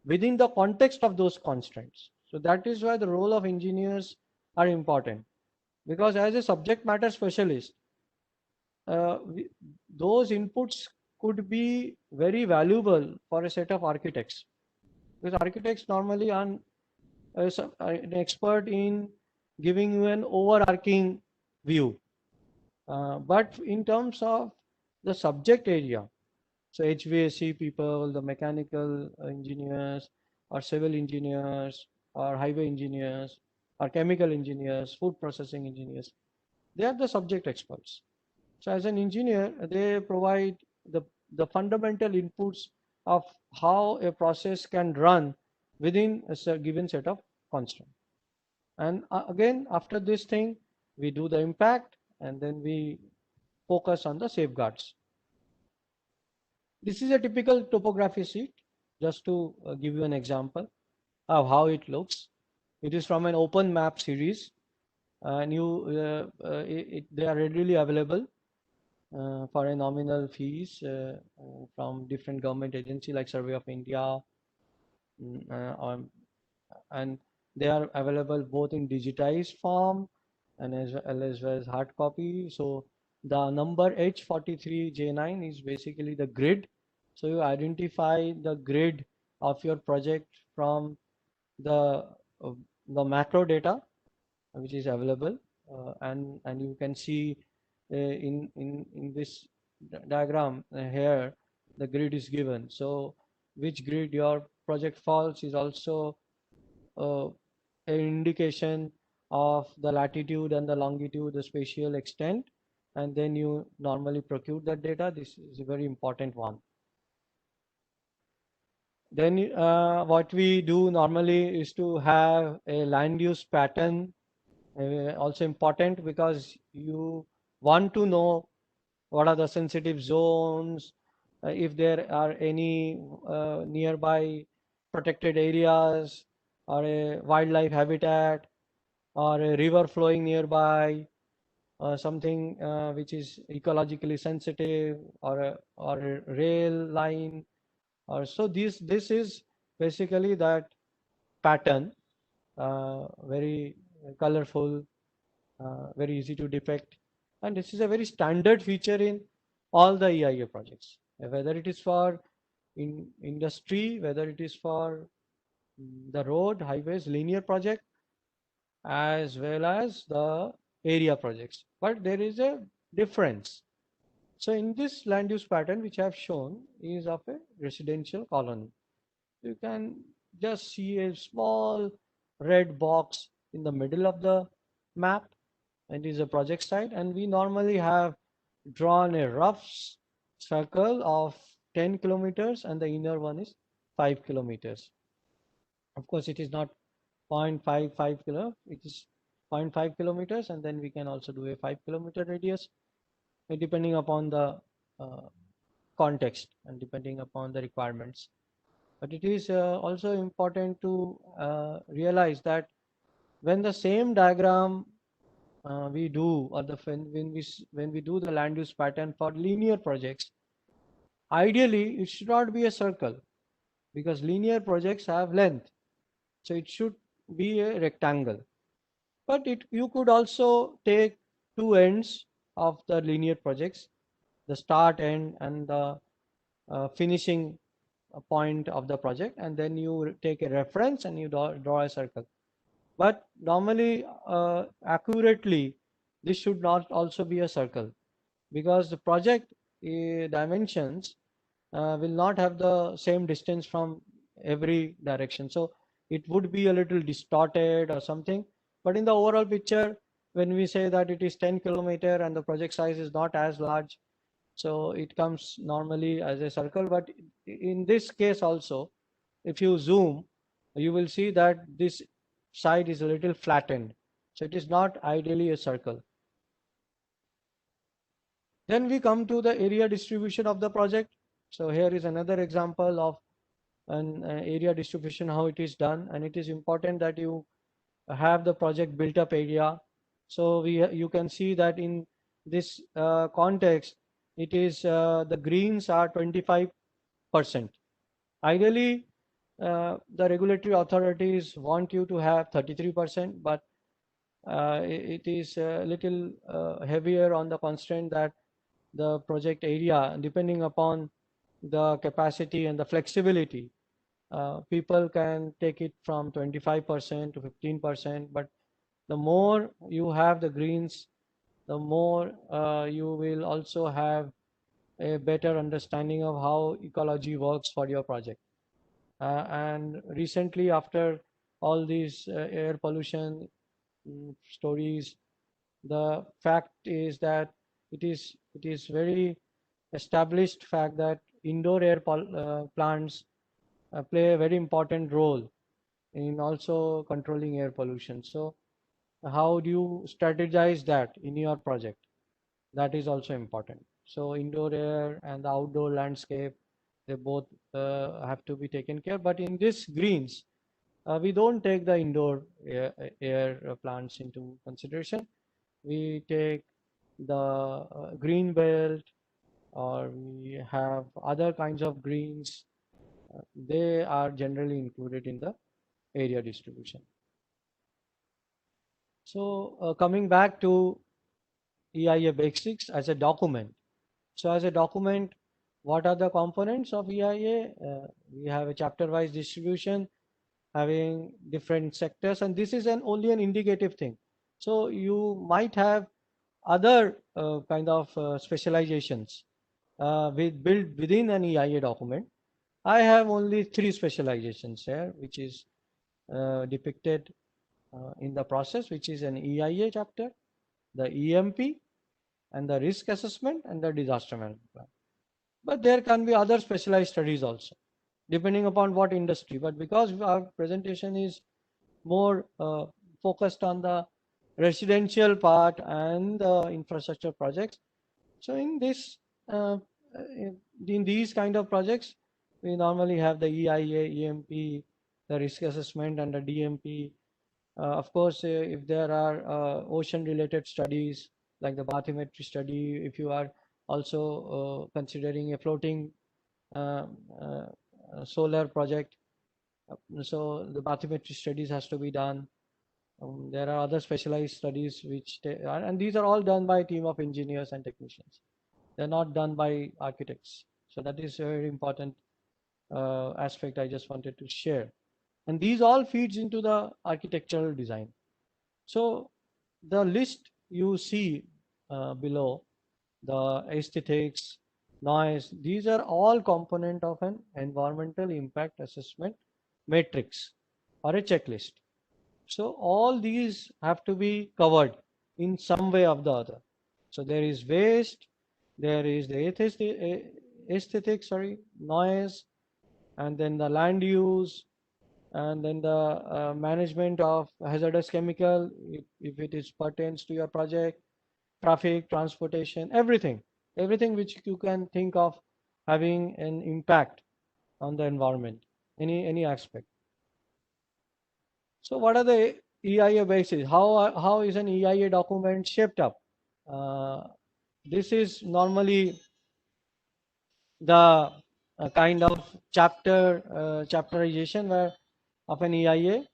within the context of those constraints. So that is why the role of engineers are important, because as a subject matter specialist, those inputs could be very valuable for a set of architects, because architects normally are an expert in giving you an overarching view. But in terms of the subject area, so HVAC people, the mechanical engineers, or civil engineers, or highway engineers, or chemical engineers, food processing engineers, they are the subject experts. So as an engineer, they provide the fundamental inputs of how a process can run within a given set of constraints. And again, after this thing, we do the impact, and then we focus on the safeguards. This is a typical topography sheet, just to give you an example of how it looks. It is from an open map series, and they are readily available for a nominal fees from different government agency like Survey of India, and they are available both in digitized form and as well as hard copy. So the number H43J9 is basically the grid. So you identify the grid of your project from the macro data which is available, and you can see in this diagram here the grid is given. So which grid your project falls is also an indication of the latitude and the longitude, the spatial extent, and then you normally procure that data. This is a very important one. Then what we do normally is to have a land use pattern, also important because you want to know what are the sensitive zones, if there are any nearby protected areas or a wildlife habitat or a river flowing nearby, something which is ecologically sensitive, or a rail line, or so this is basically that pattern, very colorful, very easy to depict, and this is a very standard feature in all the EIA projects, whether it is for industry, whether it is for the road, highways, linear project, as well as the area projects. But there is a difference. So in this land use pattern, which I have shown, is of a residential colony. You can just see a small red box in the middle of the map. It is a project site, and we normally have drawn a rough circle of 10 kilometers, and the inner one is 5 kilometers. Of course, it is not 0.55 kilo, it is 0.5 kilometers, and then we can also do a 5-kilometer radius, depending upon the context and depending upon the requirements. But it is also important to realize that when the same diagram we do, or when we do the land use pattern for linear projects, ideally it should not be a circle, because linear projects have length, so it should be a rectangle. But you could also take two ends of the linear projects, the start end and the finishing point of the project, and then you take a reference and you draw a circle. But normally, accurately, this should not also be a circle, because the project dimensions will not have the same distance from every direction. So it would be a little distorted or something. But in the overall picture, when we say that it is 10 kilometer and the project size is not as large, so it comes normally as a circle. But in this case also, if you zoom, you will see that this side is a little flattened. So it is not ideally a circle. Then we come to the area distribution of the project. So here is another example of an area distribution, how it is done. And it is important that you have the project built up area. So you can see that in this context, it is the greens are 25%. Ideally, the regulatory authorities want you to have 33%, but it is a little heavier on the constraint that the project area, depending upon the capacity and the flexibility, people can take it from 25% to 15%. But the more you have the greens, the more you will also have a better understanding of how ecology works for your project. And recently, after all these air pollution stories, the fact is that it is very established fact that indoor air plants play a very important role in also controlling air pollution. So how do you strategize that in your project? That is also important. So indoor air and the outdoor landscape, they both have to be taken care. But in this greens, we don't take the indoor air plants into consideration. We take the green belt, or we have other kinds of greens. They are generally included in the area distribution. So coming back to EIA Basics as a document. So as a document, what are the components of EIA? We have a chapter-wise distribution having different sectors, and this is only an indicative thing. So you might have other kind of specializations built within an EIA document. I have only 3 specializations here, which is depicted in the process, which is an EIA chapter, the EMP, and the risk assessment, and the disaster management plan. But there can be other specialized studies also, depending upon what industry. But because our presentation is more focused on the residential part and the infrastructure projects, so in this in these kind of projects, we normally have the EIA, EMP, the risk assessment, and the DMP. Of course, if there are ocean-related studies like the bathymetry study, if you are also considering a floating solar project, so the bathymetry studies has to be done. There are other specialized studies which and these are all done by a team of engineers and technicians. They're not done by architects. So that is a very important aspect I just wanted to share. And these all feeds into the architectural design. So the list you see below, the aesthetics, noise, these are all component of an environmental impact assessment matrix or a checklist. So all these have to be covered in some way or the other. So there is waste, there is the aesthetic, sorry, noise, and then the land use, and then the management of hazardous chemical, if it is pertains to your project, traffic, transportation, everything which you can think of having an impact on the environment, any aspect. So what are the EIA bases? How is an EIA document shaped up? This is normally the kind of chapterization where of an EIA.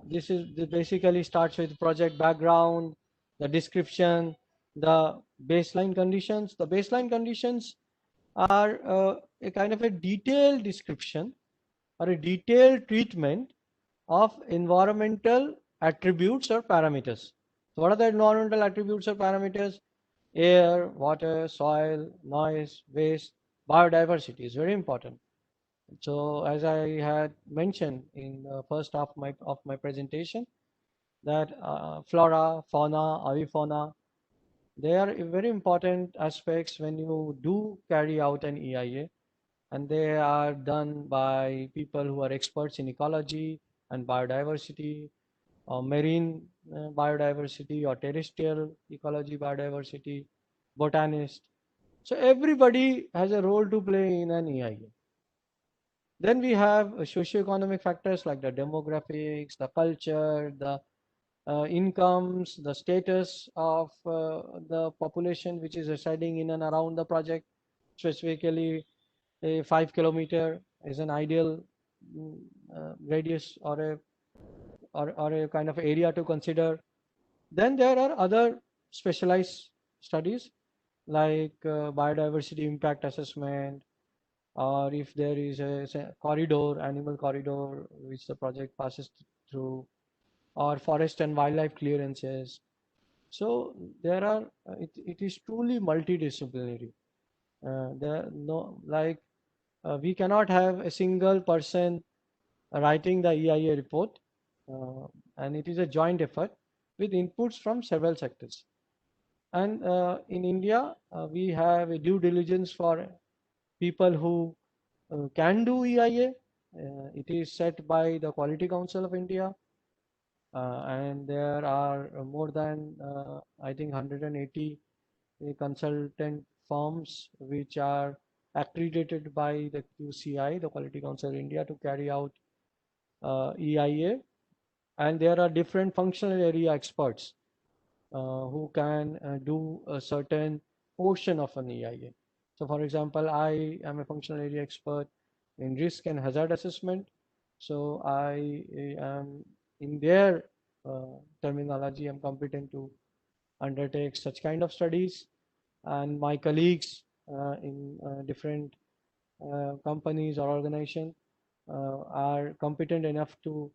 This basically starts with project background, the description, the baseline conditions. The baseline conditions are a kind of a detailed description or a detailed treatment of environmental attributes or parameters. So what are the environmental attributes or parameters? Air, water, soil, noise, waste, biodiversity is very important. So as I had mentioned in the first half of my presentation, that flora, fauna, avifauna, they are very important aspects when you do carry out an EIA, and they are done by people who are experts in ecology and biodiversity, or marine biodiversity, or terrestrial ecology biodiversity, botanist. So everybody has a role to play in an EIA. Then we have socioeconomic factors like the demographics, the culture, the incomes, the status of the population which is residing in and around the project. Specifically, a 5 kilometer is an ideal radius or a kind of area to consider. Then there are other specialized studies like biodiversity impact assessment, or if there is a say, corridor, animal corridor, which the project passes through, or forest and wildlife clearances. So there are, it is truly multidisciplinary. There no like we cannot have a single person writing the EIA report, and it is a joint effort with inputs from several sectors. And in India, we have a due diligence for people who can do EIA. It is set by the Quality Council of India, and there are more than I think 180 consultant firms which are accredited by the QCI, the Quality Council of India, to carry out EIA. And there are different functional area experts who can do a certain portion of an EIA. So for example, I am a functional area expert in risk and hazard assessment. So I am, in their terminology, I'm competent to undertake such kind of studies. And my colleagues in different companies or organizations are competent enough to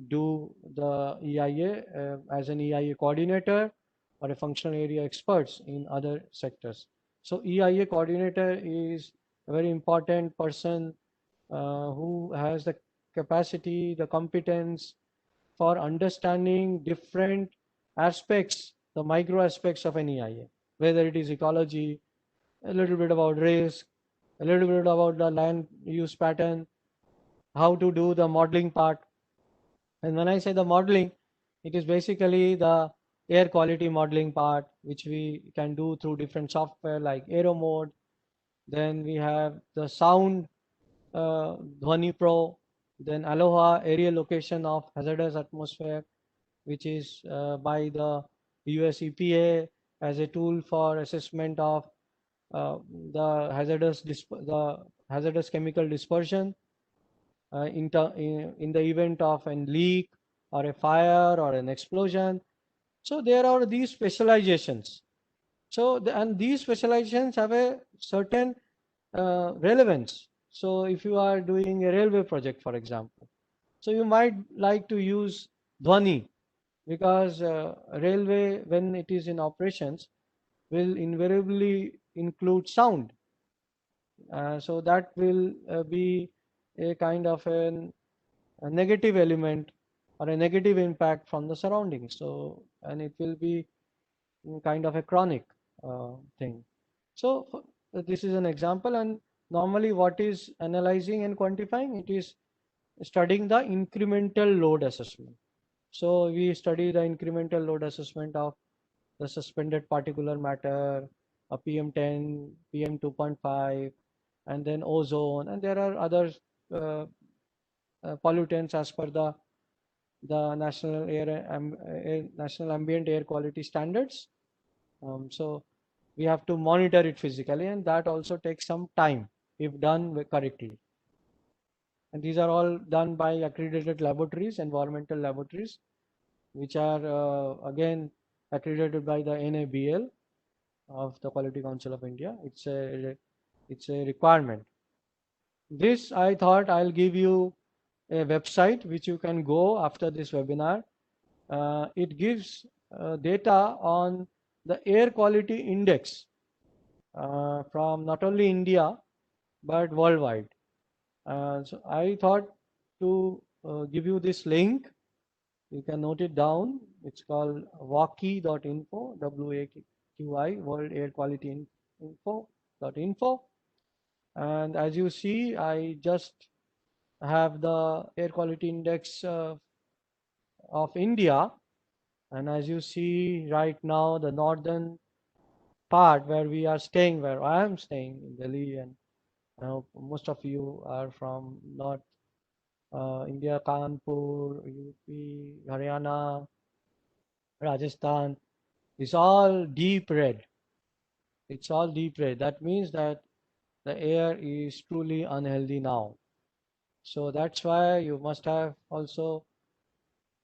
do the EIA as an EIA coordinator or a functional area experts in other sectors. So EIA coordinator is a very important person who has the capacity, the competence for understanding different aspects, the micro aspects of an EIA, whether it is ecology, a little bit about risk, a little bit about the land use pattern, how to do the modeling part. And when I say the modeling, it is basically the air quality modeling part, which we can do through different software like Aero Mode. Then we have the sound, Dhwani Pro, then Aloha area location of hazardous atmosphere, which is by the US EPA as a tool for assessment of the hazardous chemical dispersion in the event of a leak or a fire or an explosion. So there are these specializations. So and these specializations have a certain relevance. So if you are doing a railway project, for example, so you might like to use Dhwani, because railway, when it is in operations, will invariably include sound. So that will be a kind of a negative element or a negative impact from the surroundings. So, and it will be kind of a chronic thing. So this is an example, and normally what is analyzing and quantifying? It is studying the incremental load assessment. So we study the incremental load assessment of the suspended particulate matter, a PM10, PM2.5, and then ozone, and there are other uh, pollutants as per the national ambient air quality standards. So we have to monitor it physically, and that also takes some time if done correctly. And these are all done by accredited laboratories, environmental laboratories, which are again accredited by the NABL of the Quality Council of India. It's a requirement. This I thought I'll give you a website which you can go after this webinar. It gives data on the air quality index from not only India but worldwide. So I thought to give you this link. You can note it down. It's called waqi.info, WAQI, World Air Quality Info.info. And as you see, I just have the air quality index of India. And as you see right now, the northern part where we are staying, where I am staying in Delhi, and most of you are from North India, Kanpur, UP, Haryana, Rajasthan, is all deep red. It's all deep red. That means that the air is truly unhealthy now. So that's why you must have also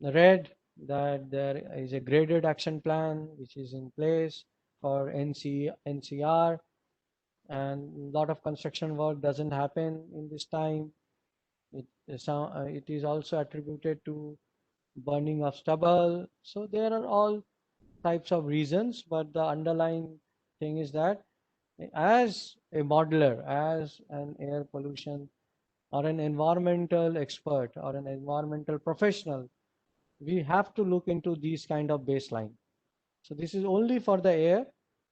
read that there is a graded action plan which is in place for NCR, and a lot of construction work doesn't happen in this time. It is also attributed to burning of stubble. So there are all types of reasons, but the underlying thing is that as a modeler, as an air pollution or an environmental expert or an environmental professional, we have to look into these kind of baseline. So this is only for the air.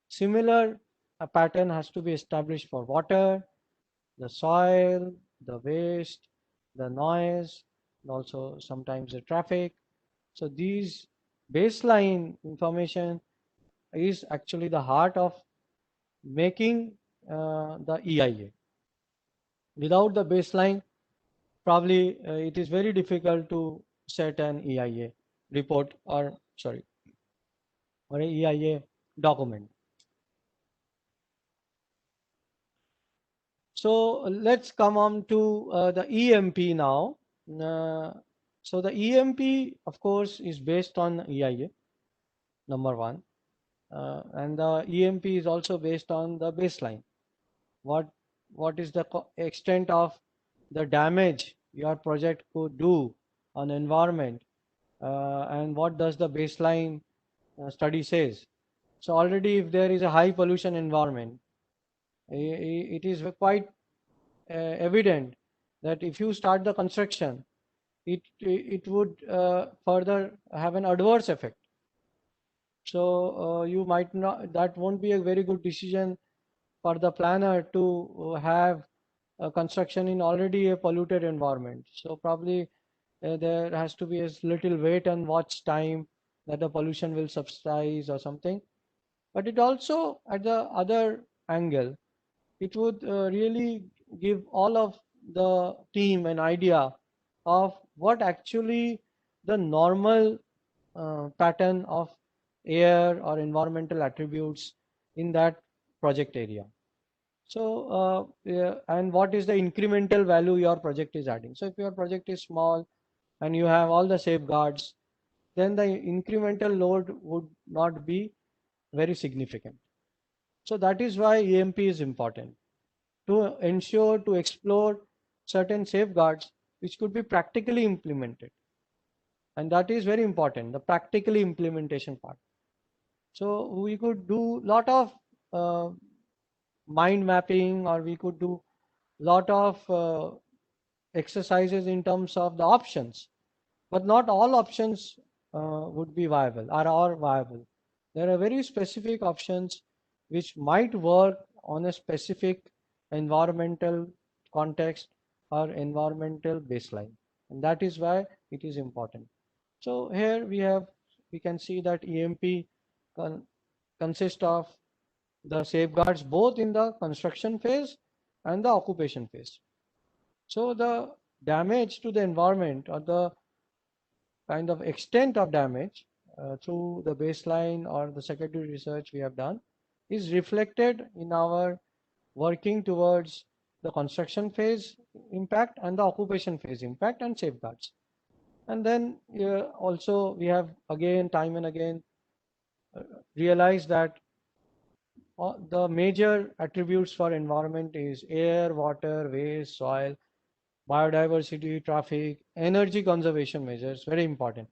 Similar pattern has to be established for water, the soil, the waste, the noise, and also sometimes the traffic. So these baseline information is actually the heart of making the EIA. Without the baseline, probably it is very difficult to set an EIA report or an EIA document. So let's come on to the EMP now. So the EMP, of course, is based on EIA, number one. And the EMP is also based on the baseline. What is the extent of the damage your project could do on environment, and what does the baseline study says. So already if there is a high pollution environment, it is quite evident that if you start the construction, it would further have an adverse effect. So you might not, that won't be a very good decision for the planner to have a construction in already a polluted environment. So probably there has to be a little wait and watch time that the pollution will subside or something. But it also, at the other angle, it would really give all of the team an idea of what actually the normal pattern of air or environmental attributes in that project area. So, and what is the incremental value your project is adding? So if your project is small and you have all the safeguards, then the incremental load would not be very significant. So that is why EMP is important, to ensure, to explore certain safeguards which could be practically implemented. And that is very important, the practically implementation part. So we could do lot of mind mapping, or we could do lot of exercises in terms of the options. but not all options would be viable or viable. There are very specific options which might work on a specific environmental context or environmental baseline, and that is why it is important. So here we can see that EMP consists of the safeguards both in the construction phase and the occupation phase. So the damage to the environment or the kind of extent of damage through the baseline or the secondary research we have done is reflected in our working towards the construction phase impact and the occupation phase impact and safeguards. And then also we have again time and again realized that the major attributes for environment is air, water, waste, soil, biodiversity, traffic, energy conservation measures, very important.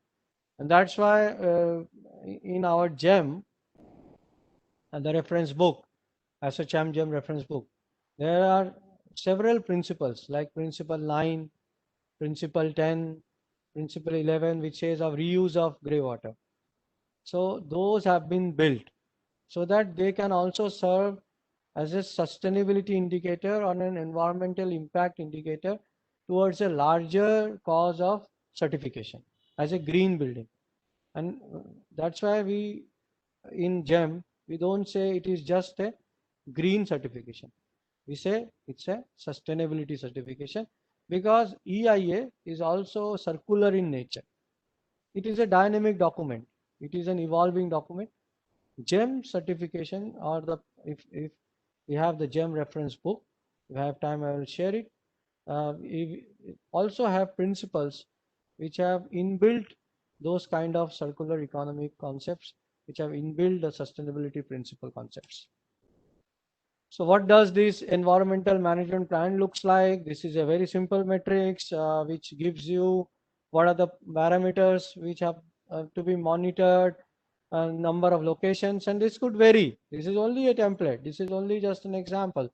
And that's why in our GEM, the reference book, as a GEM reference book, there are several principles like principle 9, principle 10, principle 11, which says of reuse of grey water. So those have been built so that they can also serve as a sustainability indicator or an environmental impact indicator towards a larger cause of certification as a green building. And that's why we in GEM we don't say it is just a green certification, we say it's a sustainability certification, because EIA is also circular in nature. It is a dynamic document, it is an evolving document. GEM certification, or the if we have the GEM reference book, if I have time I will share it. We also have principles which have inbuilt those kind of circular economic concepts, which have inbuilt the sustainability principle concepts. So what does this environmental management plan looks like? This is a very simple matrix which gives you what are the parameters which have to be monitored, number of locations, and this could vary. This is only a template. This is only just an example.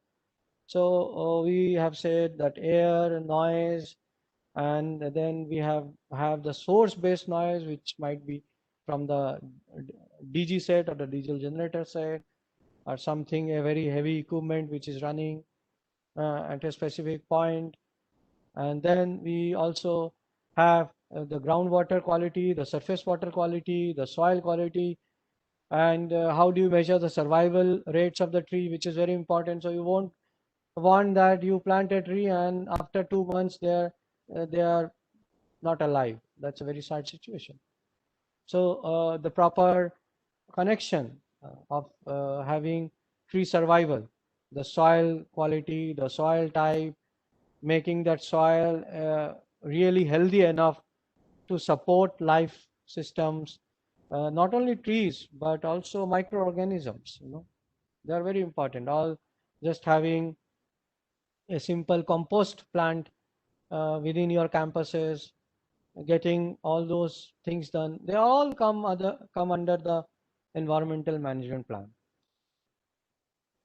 So we have said that air, noise, and then we have the source-based noise, which might be from the DG set or the diesel generator set, or something, a very heavy equipment which is running at a specific point. And then we also have the groundwater quality, the surface water quality, the soil quality, and how do you measure the survival rates of the tree, which is very important. So you won't want that you plant a tree and after 2 months they are not alive. That's a very sad situation. So the proper connection of having tree survival, the soil quality, the soil type, making that soil really healthy enough to support life systems, not only trees but also microorganisms. They are very important. All just having a simple compost plant within your campuses, getting all those things done, they all come under the environmental management plan.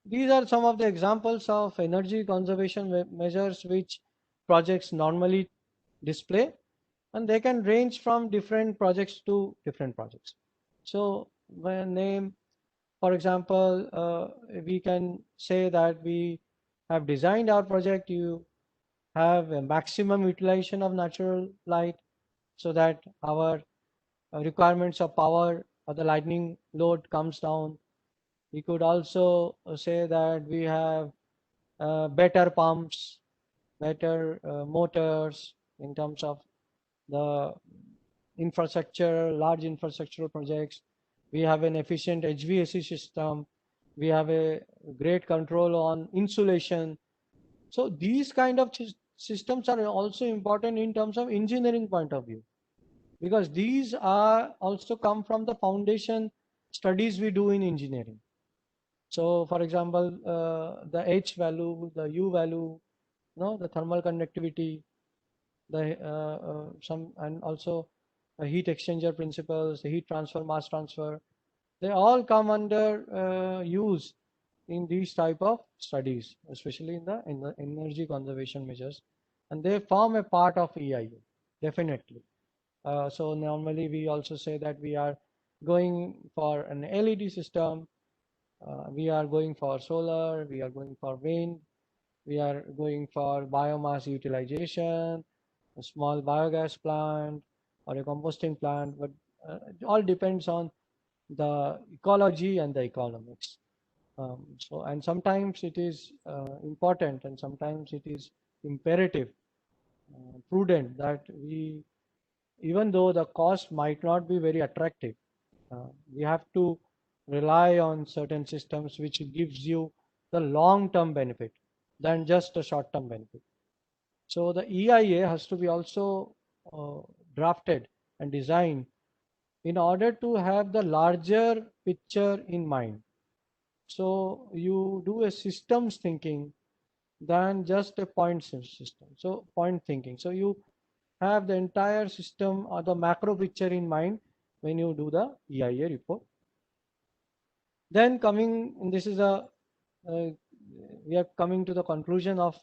These are some of the examples of energy conservation measures which projects normally display, and they can range from different projects to different projects. So when name, for example, we can say that we have designed our project, you have a maximum utilization of natural light so that our requirements of power or the lightning load comes down. We could also say that we have better pumps, better motors in terms of the infrastructure, large infrastructural projects. We have an efficient HVAC system. We have a great control on insulation. So these kind of systems are also important in terms of engineering point of view, because these are also come from the foundation studies we do in engineering. So for example, the H value, the U value, the thermal conductivity, the some, and also the heat exchanger principles, the heat transfer, mass transfer, they all come under use in these type of studies, especially in the energy conservation measures, and they form a part of EIA, definitely. So normally we also say that we are going for an LED system, we are going for solar, we are going for wind, we are going for biomass utilization, a small biogas plant or a composting plant, but it all depends on the ecology and the economics. So, and sometimes it is important and sometimes it is imperative, prudent that we, even though the cost might not be very attractive, we have to rely on certain systems which gives you the long-term benefit than just a short-term benefit. So the EIA has to be also drafted and designed in order to have the larger picture in mind. So you do a systems thinking than just a point system. So point thinking. So you have the entire system or the macro picture in mind when you do the EIA report. Then coming, this is we are coming to the conclusion of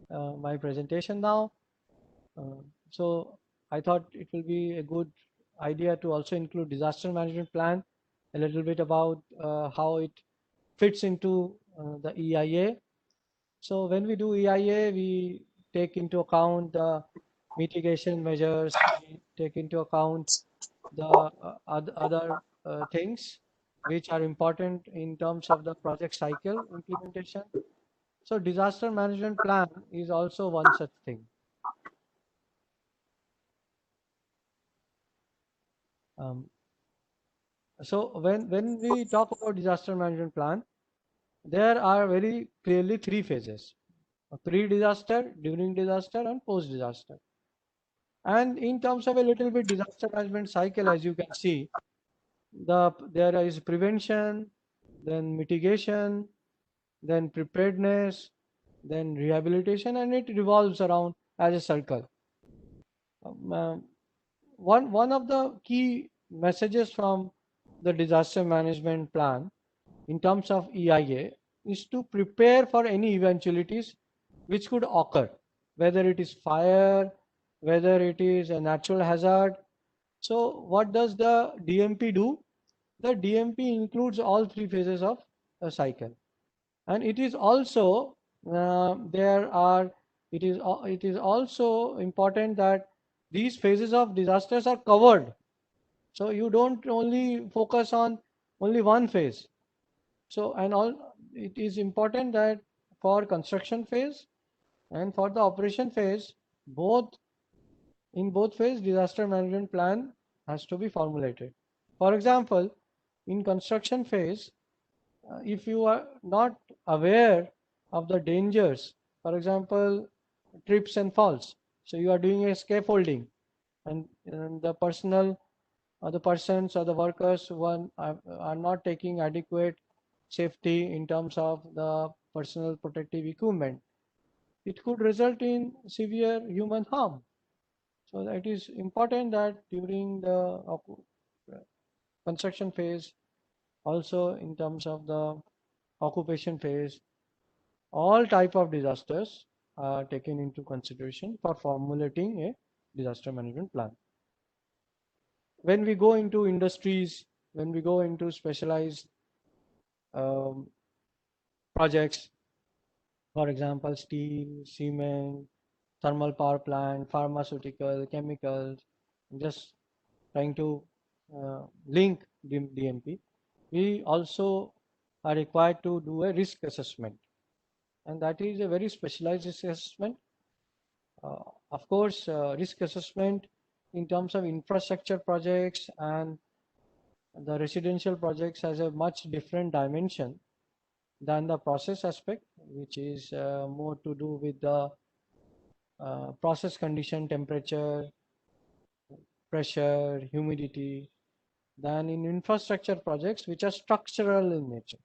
my presentation now. So I thought it will be a good idea to also include disaster management plan, a little bit about how it fits into the EIA. So when we do EIA, we take into account the mitigation measures, we take into account the other things which are important in terms of the project cycle implementation. So disaster management plan is also one such thing. So when we talk about disaster management plan, there are very clearly three phases: pre-disaster, during disaster, and post-disaster. And in terms of a little bit disaster management cycle, as you can see, there is prevention, then mitigation, then preparedness, then rehabilitation, and it revolves around as a circle. One of the key messages from the disaster management plan in terms of EIA is to prepare for any eventualities which could occur, whether it is fire, whether it is a natural hazard. So what does the DMP do? The DMP includes all three phases of a cycle, and it is also it is also important that these phases of disasters are covered. So you don't only focus on only one phase. So and all it is important that for construction phase and for the operation phase, both in both phase disaster management plan has to be formulated. For example, in construction phase, if you are not aware of the dangers, for example, trips and falls, so you are doing a scaffolding and the personnel or the persons or the workers one are not taking adequate safety in terms of the personal protective equipment, it could result in severe human harm. So it is important that during the construction phase, also in terms of the occupation phase, all type of disasters are taken into consideration for formulating a disaster management plan. When we go into industries, when we go into specialized projects, for example, steel, cement, thermal power plant, pharmaceutical, chemicals, just trying to link DMP, we also are required to do a risk assessment. And that is a very specialized assessment. Of course, risk assessment in terms of infrastructure projects and the residential projects has a much different dimension than the process aspect, which is more to do with the process condition, temperature, pressure, humidity, than in infrastructure projects which are structural in nature,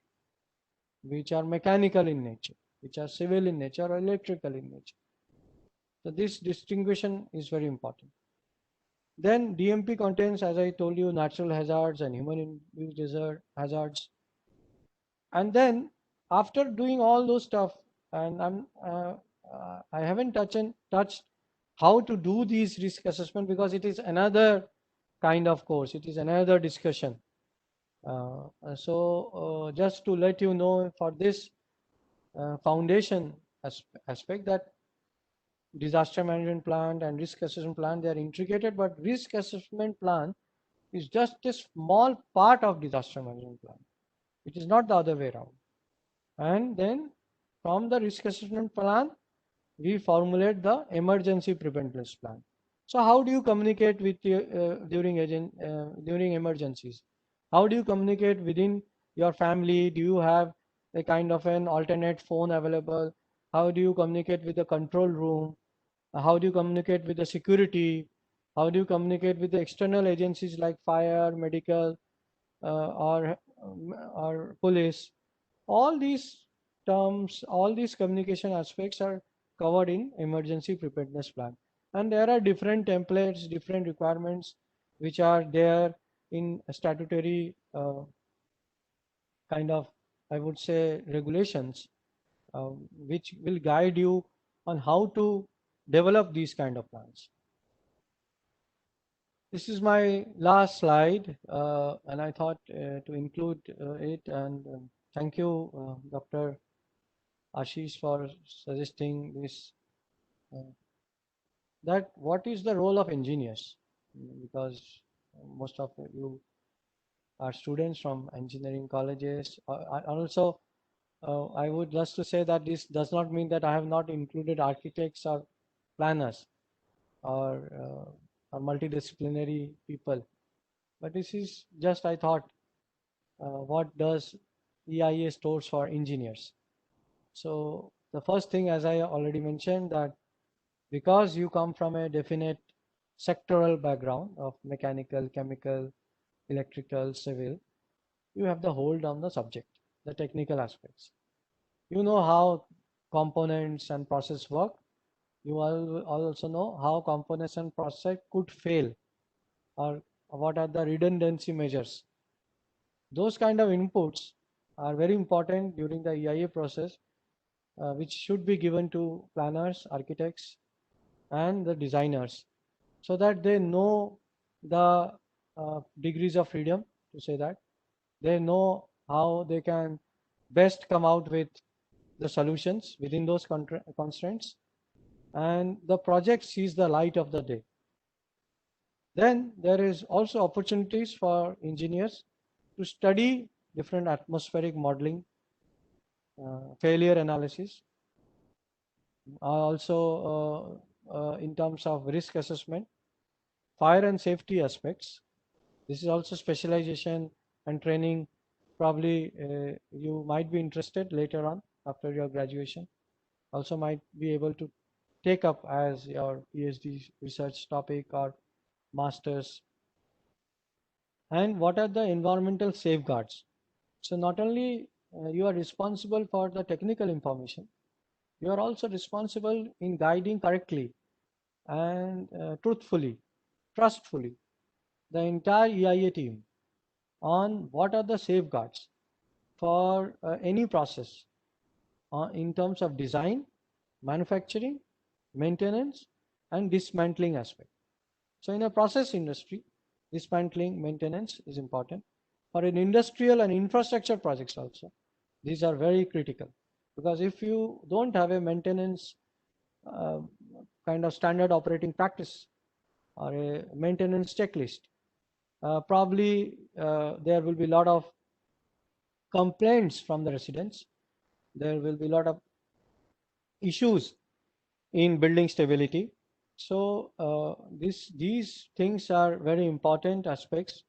which are mechanical in nature, which are civil in nature or electrical in nature. So this distinction is very important. Then DMP contains, as I told you, natural hazards and human-induced hazards. And then after doing all those stuff, and I haven't touched how to do these risk assessment, because it is another kind of course, it is another discussion. Just to let you know, for this foundation aspect, that disaster management plan and risk assessment plan, they are integrated, but risk assessment plan is just a small part of disaster management plan. It is not the other way around. And then from the risk assessment plan, we formulate the emergency preparedness plan. So how do you communicate with during emergencies? How do you communicate within your family? Do you have a kind of an alternate phone available? How do you communicate with the control room? How do you communicate with the security? How do you communicate with the external agencies like fire, medical, or police? All these terms, all these communication aspects are covered in emergency preparedness plan. And there are different templates, different requirements which are there in statutory kind of, I would say, regulations, which will guide you on how to develop these kind of plans. This is my last slide, and I thought to include it. And thank you, Dr. Ashish, for suggesting this. That what is the role of engineers? Because most of you are students from engineering colleges. Also, I would just to say that this does not mean that I have not included architects or planners or multidisciplinary people. But this is just, I thought, what does EIA stores for engineers? So the first thing, as I already mentioned, that because you come from a definite sectoral background of mechanical, chemical, electrical, civil, you have the hold on the subject, the technical aspects. You know how components and process work. You also know how components and process could fail, or what are the redundancy measures. Those kind of inputs are very important during the EIA process, which should be given to planners, architects, and the designers, so that they know the degrees of freedom, to say that they know how they can best come out with the solutions within those constraints, and the project sees the light of the day. Then there is also opportunities for engineers to study different atmospheric modeling, failure analysis, also in terms of risk assessment, fire and safety aspects. This is also specialization and training. Probably you might be interested later on after your graduation. Also might be able to take up as your PhD research topic or master's. And what are the environmental safeguards? So not only you are responsible for the technical information, you are also responsible in guiding correctly and truthfully, trustfully the entire EIA team on what are the safeguards for any process in terms of design, manufacturing, maintenance, and dismantling aspect. So in a process industry, dismantling, maintenance is important. For an industrial and infrastructure projects also, these are very critical, because if you don't have a maintenance kind of standard operating practice or a maintenance checklist, probably there will be a lot of complaints from the residents. There will be a lot of issues in building stability. So these things are very important aspects.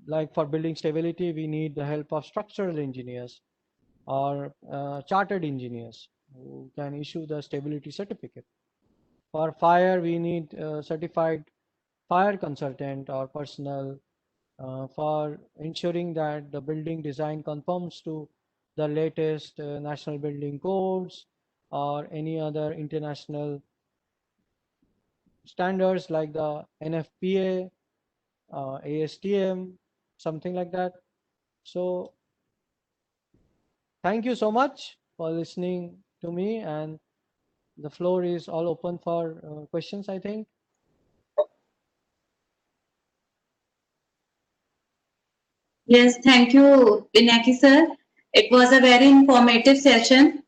Like for building stability, we need the help of structural engineers or chartered engineers who can issue the stability certificate. For fire, we need certified fire consultant or personnel for ensuring that the building design conforms to the latest national building codes or any other international standards like the NFPA, ASTM, something like that. So thank you so much for listening to me, and the floor is all open for questions, I think. Yes, thank you, Pinaki sir. It was a very informative session.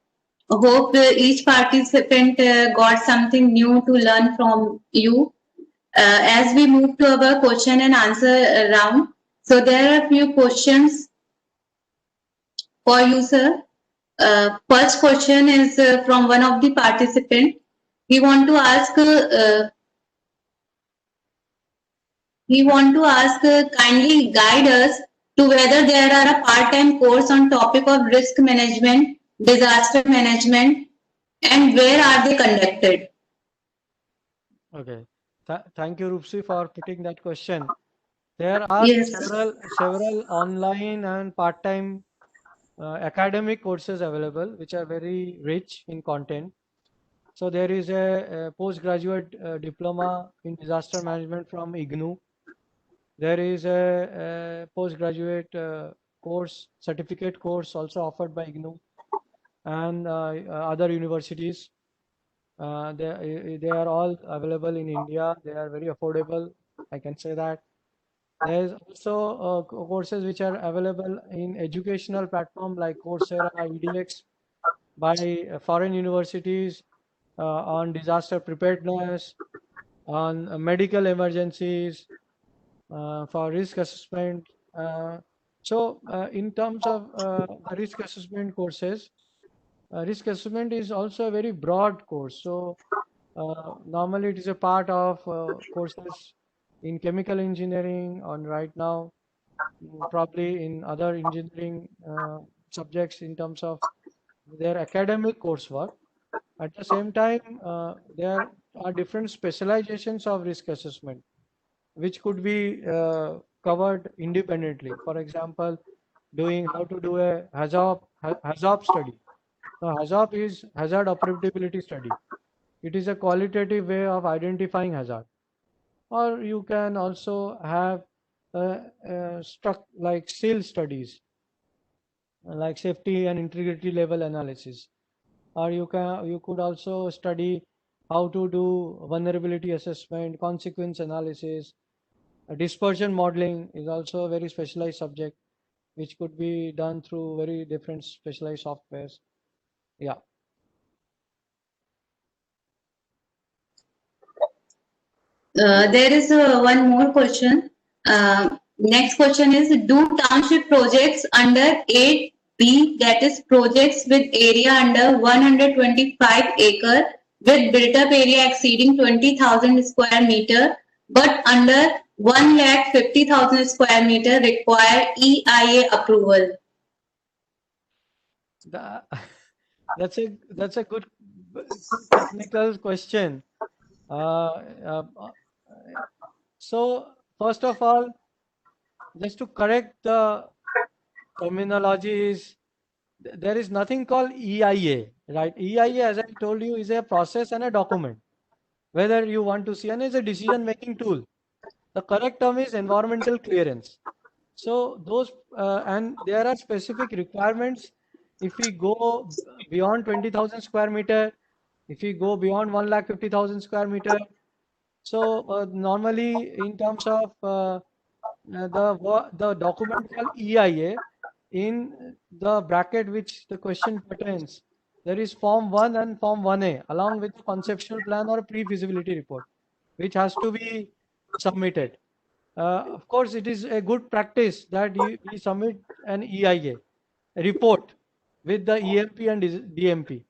Hope each participant got something new to learn from you. As we move to our question and answer round, so there are a few questions for you, sir. First question is from one of the participant. He want to ask. Kindly guide us to whether there are a part-time course on topic of risk management, disaster management, and where are they conducted? Okay. Thank you, Rupsi, for putting that question. There are Yes. several online and part-time academic courses available, which are very rich in content. So there is a postgraduate diploma in disaster management from IGNOU. There is a postgraduate course, certificate course also offered by IGNOU and other universities. They are all available in India. They are very affordable, I can say that. There is also courses which are available in educational platform like Coursera, edX by foreign universities on disaster preparedness, on medical emergencies, for risk assessment. In terms of the risk assessment courses, risk assessment is also a very broad course. So normally it is a part of courses in chemical engineering on right now, probably in other engineering subjects in terms of their academic coursework. At the same time, there are different specializations of risk assessment, which could be covered independently. For example, doing how to do a HAZOP study. Now, HAZOP is hazard operability study. It is a qualitative way of identifying hazard. Or you can also have like SIL studies, like safety and integrity level analysis. Or you could also study how to do vulnerability assessment, consequence analysis. Dispersion modeling is also a very specialized subject, which could be done through very different specialized softwares. Yeah. There is one more question. Next question is, do township projects under 8B, that is projects with area under 125 acre with built up area exceeding 20,000 square meter but under 1,50,000 square meter require EIA approval? That's a good technical question. So first of all, just to correct the terminology, is there is nothing called EIA, right? EIA, as I told you, is a process and a document. Whether you want to see, and is a decision-making tool. The correct term is environmental clearance. So those and there are specific requirements. If we go beyond 20,000 square meter, if we go beyond 1,50,000 square meter, so normally in terms of the document called EIA, in the bracket which the question pertains, there is Form 1 and Form 1A along with the conceptual plan or pre-feasibility report, which has to be submitted. Of course, it is a good practice that we submit an EIA report with the EMP and DMP.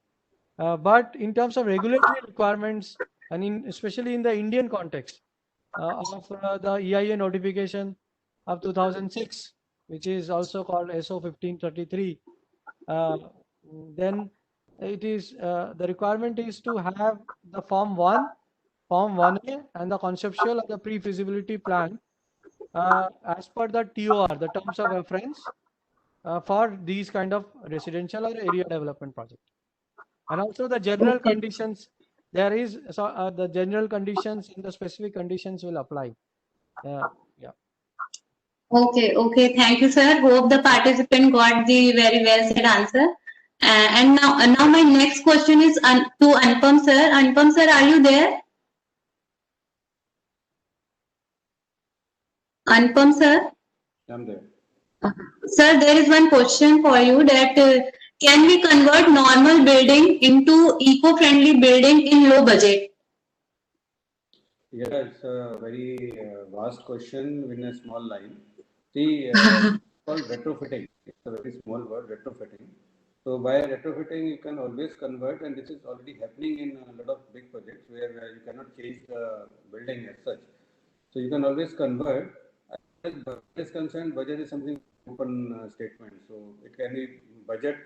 But in terms of regulatory requirements, and especially in the Indian context of the EIA notification of 2006, which is also called SO 1533, then it is the requirement is to have the Form 1, Form 1A, and the conceptual of the pre-feasibility plan as per the TOR, the terms of reference for these kind of residential or area development project. And also the general conditions, there is the general conditions and the specific conditions will apply. Yeah. Okay, thank you, sir. Hope the participant got the very well said answer. And now my next question is to Anupam sir. Anupam sir, are you there? Anupam sir? I'm there. Sir, there is one question for you that can we convert normal building into eco-friendly building in low budget? Yeah, it's a very vast question in a small line. See, it's called retrofitting. It's a very small word, retrofitting. So by retrofitting, you can always convert, and this is already happening in a lot of big projects where you cannot change the building as such. So you can always convert. As budget is concerned, budget is something open statement. So it can be budget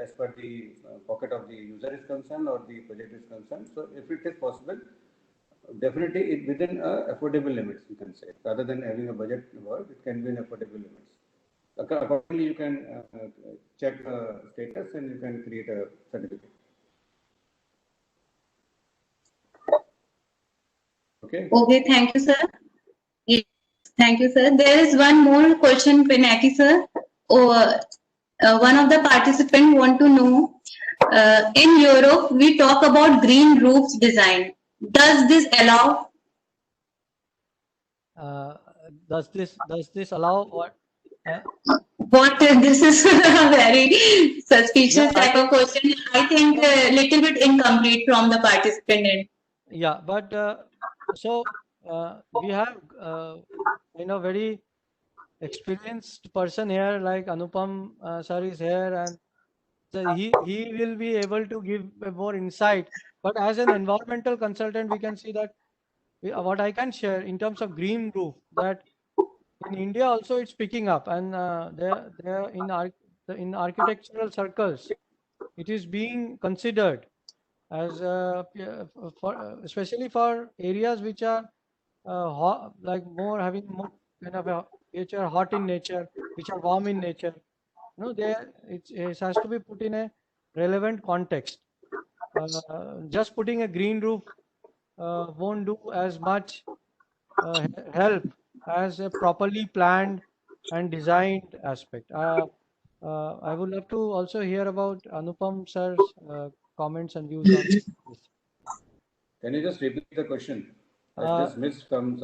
as per the pocket of the user is concerned or the project is concerned. So if it is possible, definitely it within affordable limits, you can say. Rather than having a budget word, it can be in affordable limits. Accordingly, you can check the status and you can create a certificate. Okay. Okay, thank you, sir. Yes, thank you, sir. There is one more question, Pinaki sir. One of the participants want to know, in Europe, we talk about green roofs design. Does this allow? Does this allow what? What this is a very suspicious type of question. I think a little bit incomplete from the participant end. Yeah, but so we have very experienced person here, like Anupam sir is here, and so he will be able to give more insight. But as an environmental consultant, we can see that what I can share in terms of green roof, that in India also it's picking up, and there in architectural circles, it is being considered as especially for areas which are like having more kind of a nature, hot in nature, which are warm in nature. There it has to be put in a relevant context. Just putting a green roof won't do as much help as a properly planned and designed aspect. I would love to also hear about Anupam sir's comments and views on this. Can you just repeat the question? I just missed some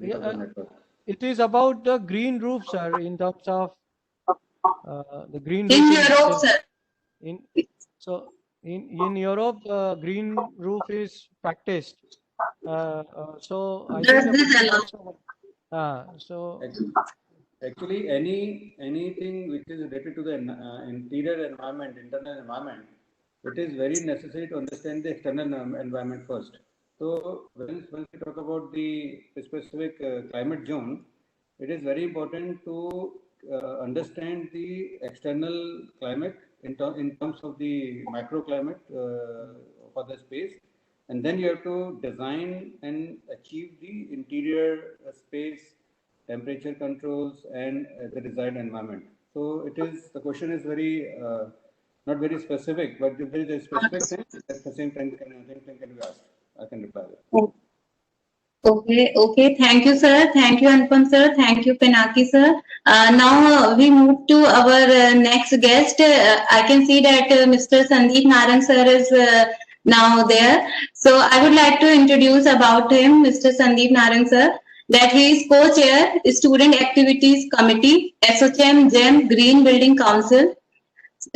network. It is about the green roof, sir, in terms of the green In roof. Europe, sir. In Europe, green roof is practiced. So I Does think this allow? Actually, anything which is related to the interior environment, internal environment, it is very necessary to understand the external environment first. So once we talk about the specific climate zone, it is very important to understand the external climate in terms of the microclimate for the space, and then you have to design and achieve the interior space, temperature controls, and the desired environment. So the question is very not very specific, but if there is a specific thing, at the same time can be asked. I can reply that. Okay. Thank you, sir. Thank you, Anupam sir. Thank you, Pinaki sir. Now we move to our next guest. I can see that Mr. Sandeep Narang sir is now there. So I would like to introduce about him, Mr. Sandeep Narang sir, that he is co-chair, Student Activities Committee, SOCHM GEM Green Building Council.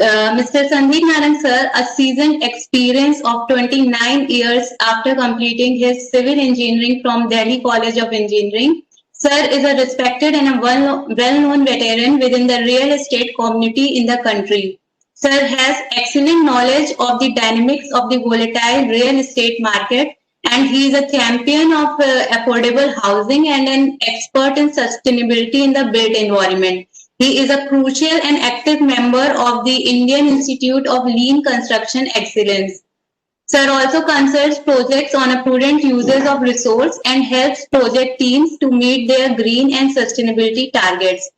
Mr. Sandeep Narang sir, a seasoned experience of 29 years after completing his civil engineering from Delhi College of Engineering. Sir is a respected and a well-known veteran within the real estate community in the country. Sir has excellent knowledge of the dynamics of the volatile real estate market, and he is a champion of affordable housing and an expert in sustainability in the built environment. He is a crucial and active member of the Indian Institute of Lean Construction Excellence. Sir also consults projects on a prudent uses of resource and helps project teams to meet their green and sustainability targets.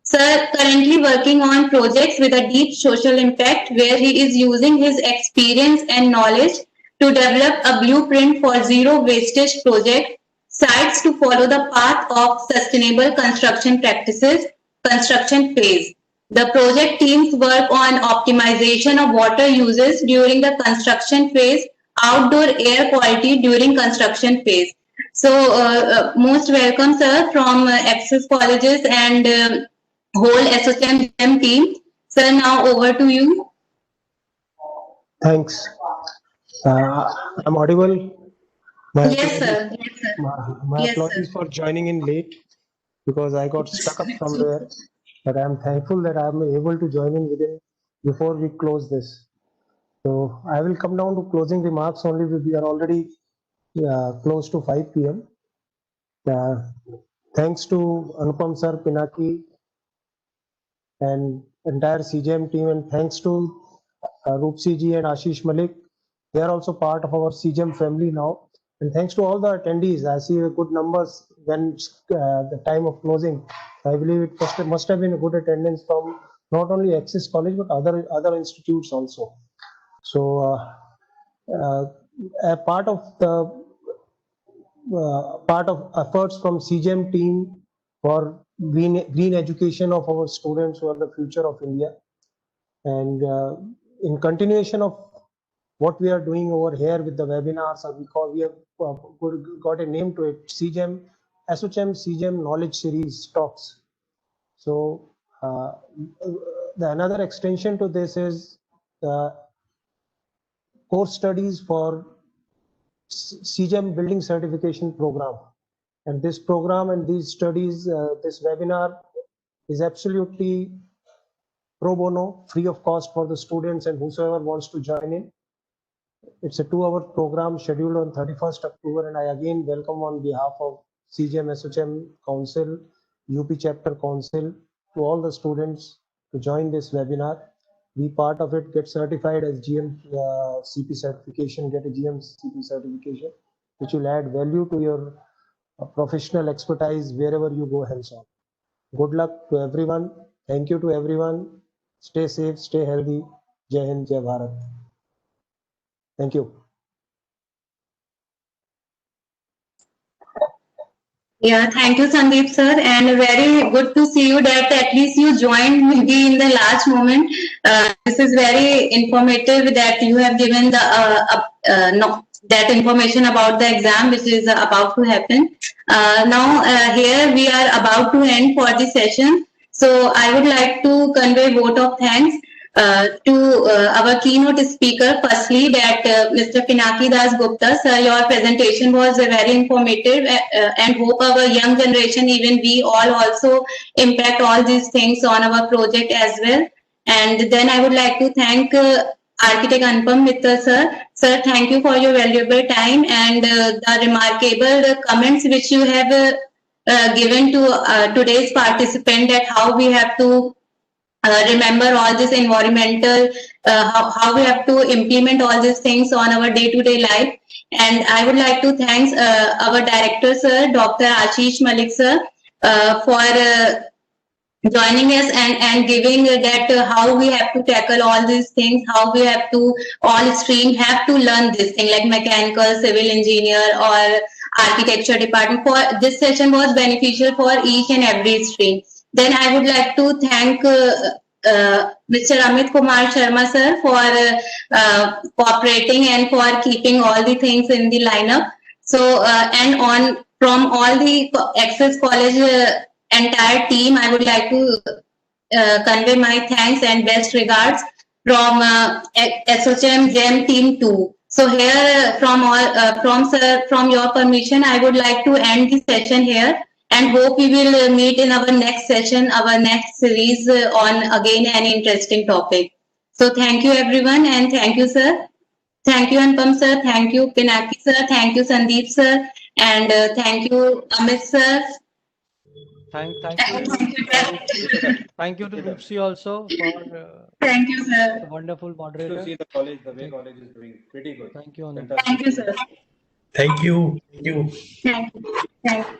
Sir currently working on projects with a deep social impact, where he is using his experience and knowledge to develop a blueprint for zero wastage project sites to follow the path of sustainable construction practices, construction phase. The project teams work on optimization of water uses during the construction phase, outdoor air quality during construction phase. So, most welcome, sir, from Access Colleges and whole SOCM team. Sir, now over to you. Thanks. I'm audible. My Yes, apologies- sir. Yes, sir. My Yes, apologies sir. for joining in late because I got stuck up somewhere. But I'm thankful that I'm able to join in before we close this. So I will come down to closing remarks only. We are already close to 5 p.m. Thanks to Anupam sir, Pinaki, and entire CJM team, and thanks to Roopsi ji and Ashish Malik. They are also part of our CJM family now. And thanks to all the attendees. I see good numbers when the time of closing. I believe it must have been a good attendance from not only Access College but other institutes also. So a part of efforts from CJM team for green education of our students who are the future of India. And in continuation of what we are doing over here with the webinars, we have got a name to it, CJM, SOCM CJM Knowledge Series Talks. So another extension to this is course studies for CJM Building Certification Program. And this program and these studies, this webinar is absolutely pro bono, free of cost for the students and whosoever wants to join in. It's a 2-hour program scheduled on 31st October, and I again welcome on behalf of CJM SOCM Council, UP Chapter Council, to all the students to join this webinar. Be part of it, get certified as CP certification, get a CP certification, which will add value to your professional expertise wherever you go hands-on. Good luck to everyone. Thank you to everyone. Stay safe, stay healthy. Jai Hind, Jai Bharat. Thank you. Yeah, thank you, Sandeep sir, and very good to see you that at least you joined maybe in the last moment. This is very informative that you have given the that information about the exam which is about to happen. Now here we are about to end for the session, so I would like to convey vote of thanks to our keynote speaker. Firstly, that Mr. Pinaki Das Gupta, sir, your presentation was very informative, and hope our young generation, even we all also impact all these things on our project as well. And then I would like to thank Architect Anupam Mittal sir. Sir, thank you for your valuable time and the remarkable comments which you have given to today's participant, that how we have to remember all this environmental, how we have to implement all these things on our day-to-day life. And I would like to thank our director, sir, Dr. Ashish Malik, sir, for joining us and giving that how we have to tackle all these things, how we have to, all stream have to learn this thing like mechanical, civil engineer or architecture department. For this session was beneficial for each and every stream. Then I would like to thank Mr. Amit Kumar Sharma sir for cooperating and for keeping all the things in the lineup. So and from all the Access College entire team, I would like to convey my thanks and best regards from SOCM GEM team 2. So here from your permission, I would like to end the session here, and hope we will meet in our next session, our next series on again an interesting topic. So thank you everyone, and thank you sir. Thank you Anupam sir, thank you Pinaki sir, thank you Sandeep sir, and thank you Amit sir. Thank you to Roopsi also for Thank you, sir. the wonderful moderator. To see the college, the way college is doing pretty good. Thank you, Anand. Fantastic. Thank you, sir. Thank you. Thank you. Thank you. Thank you.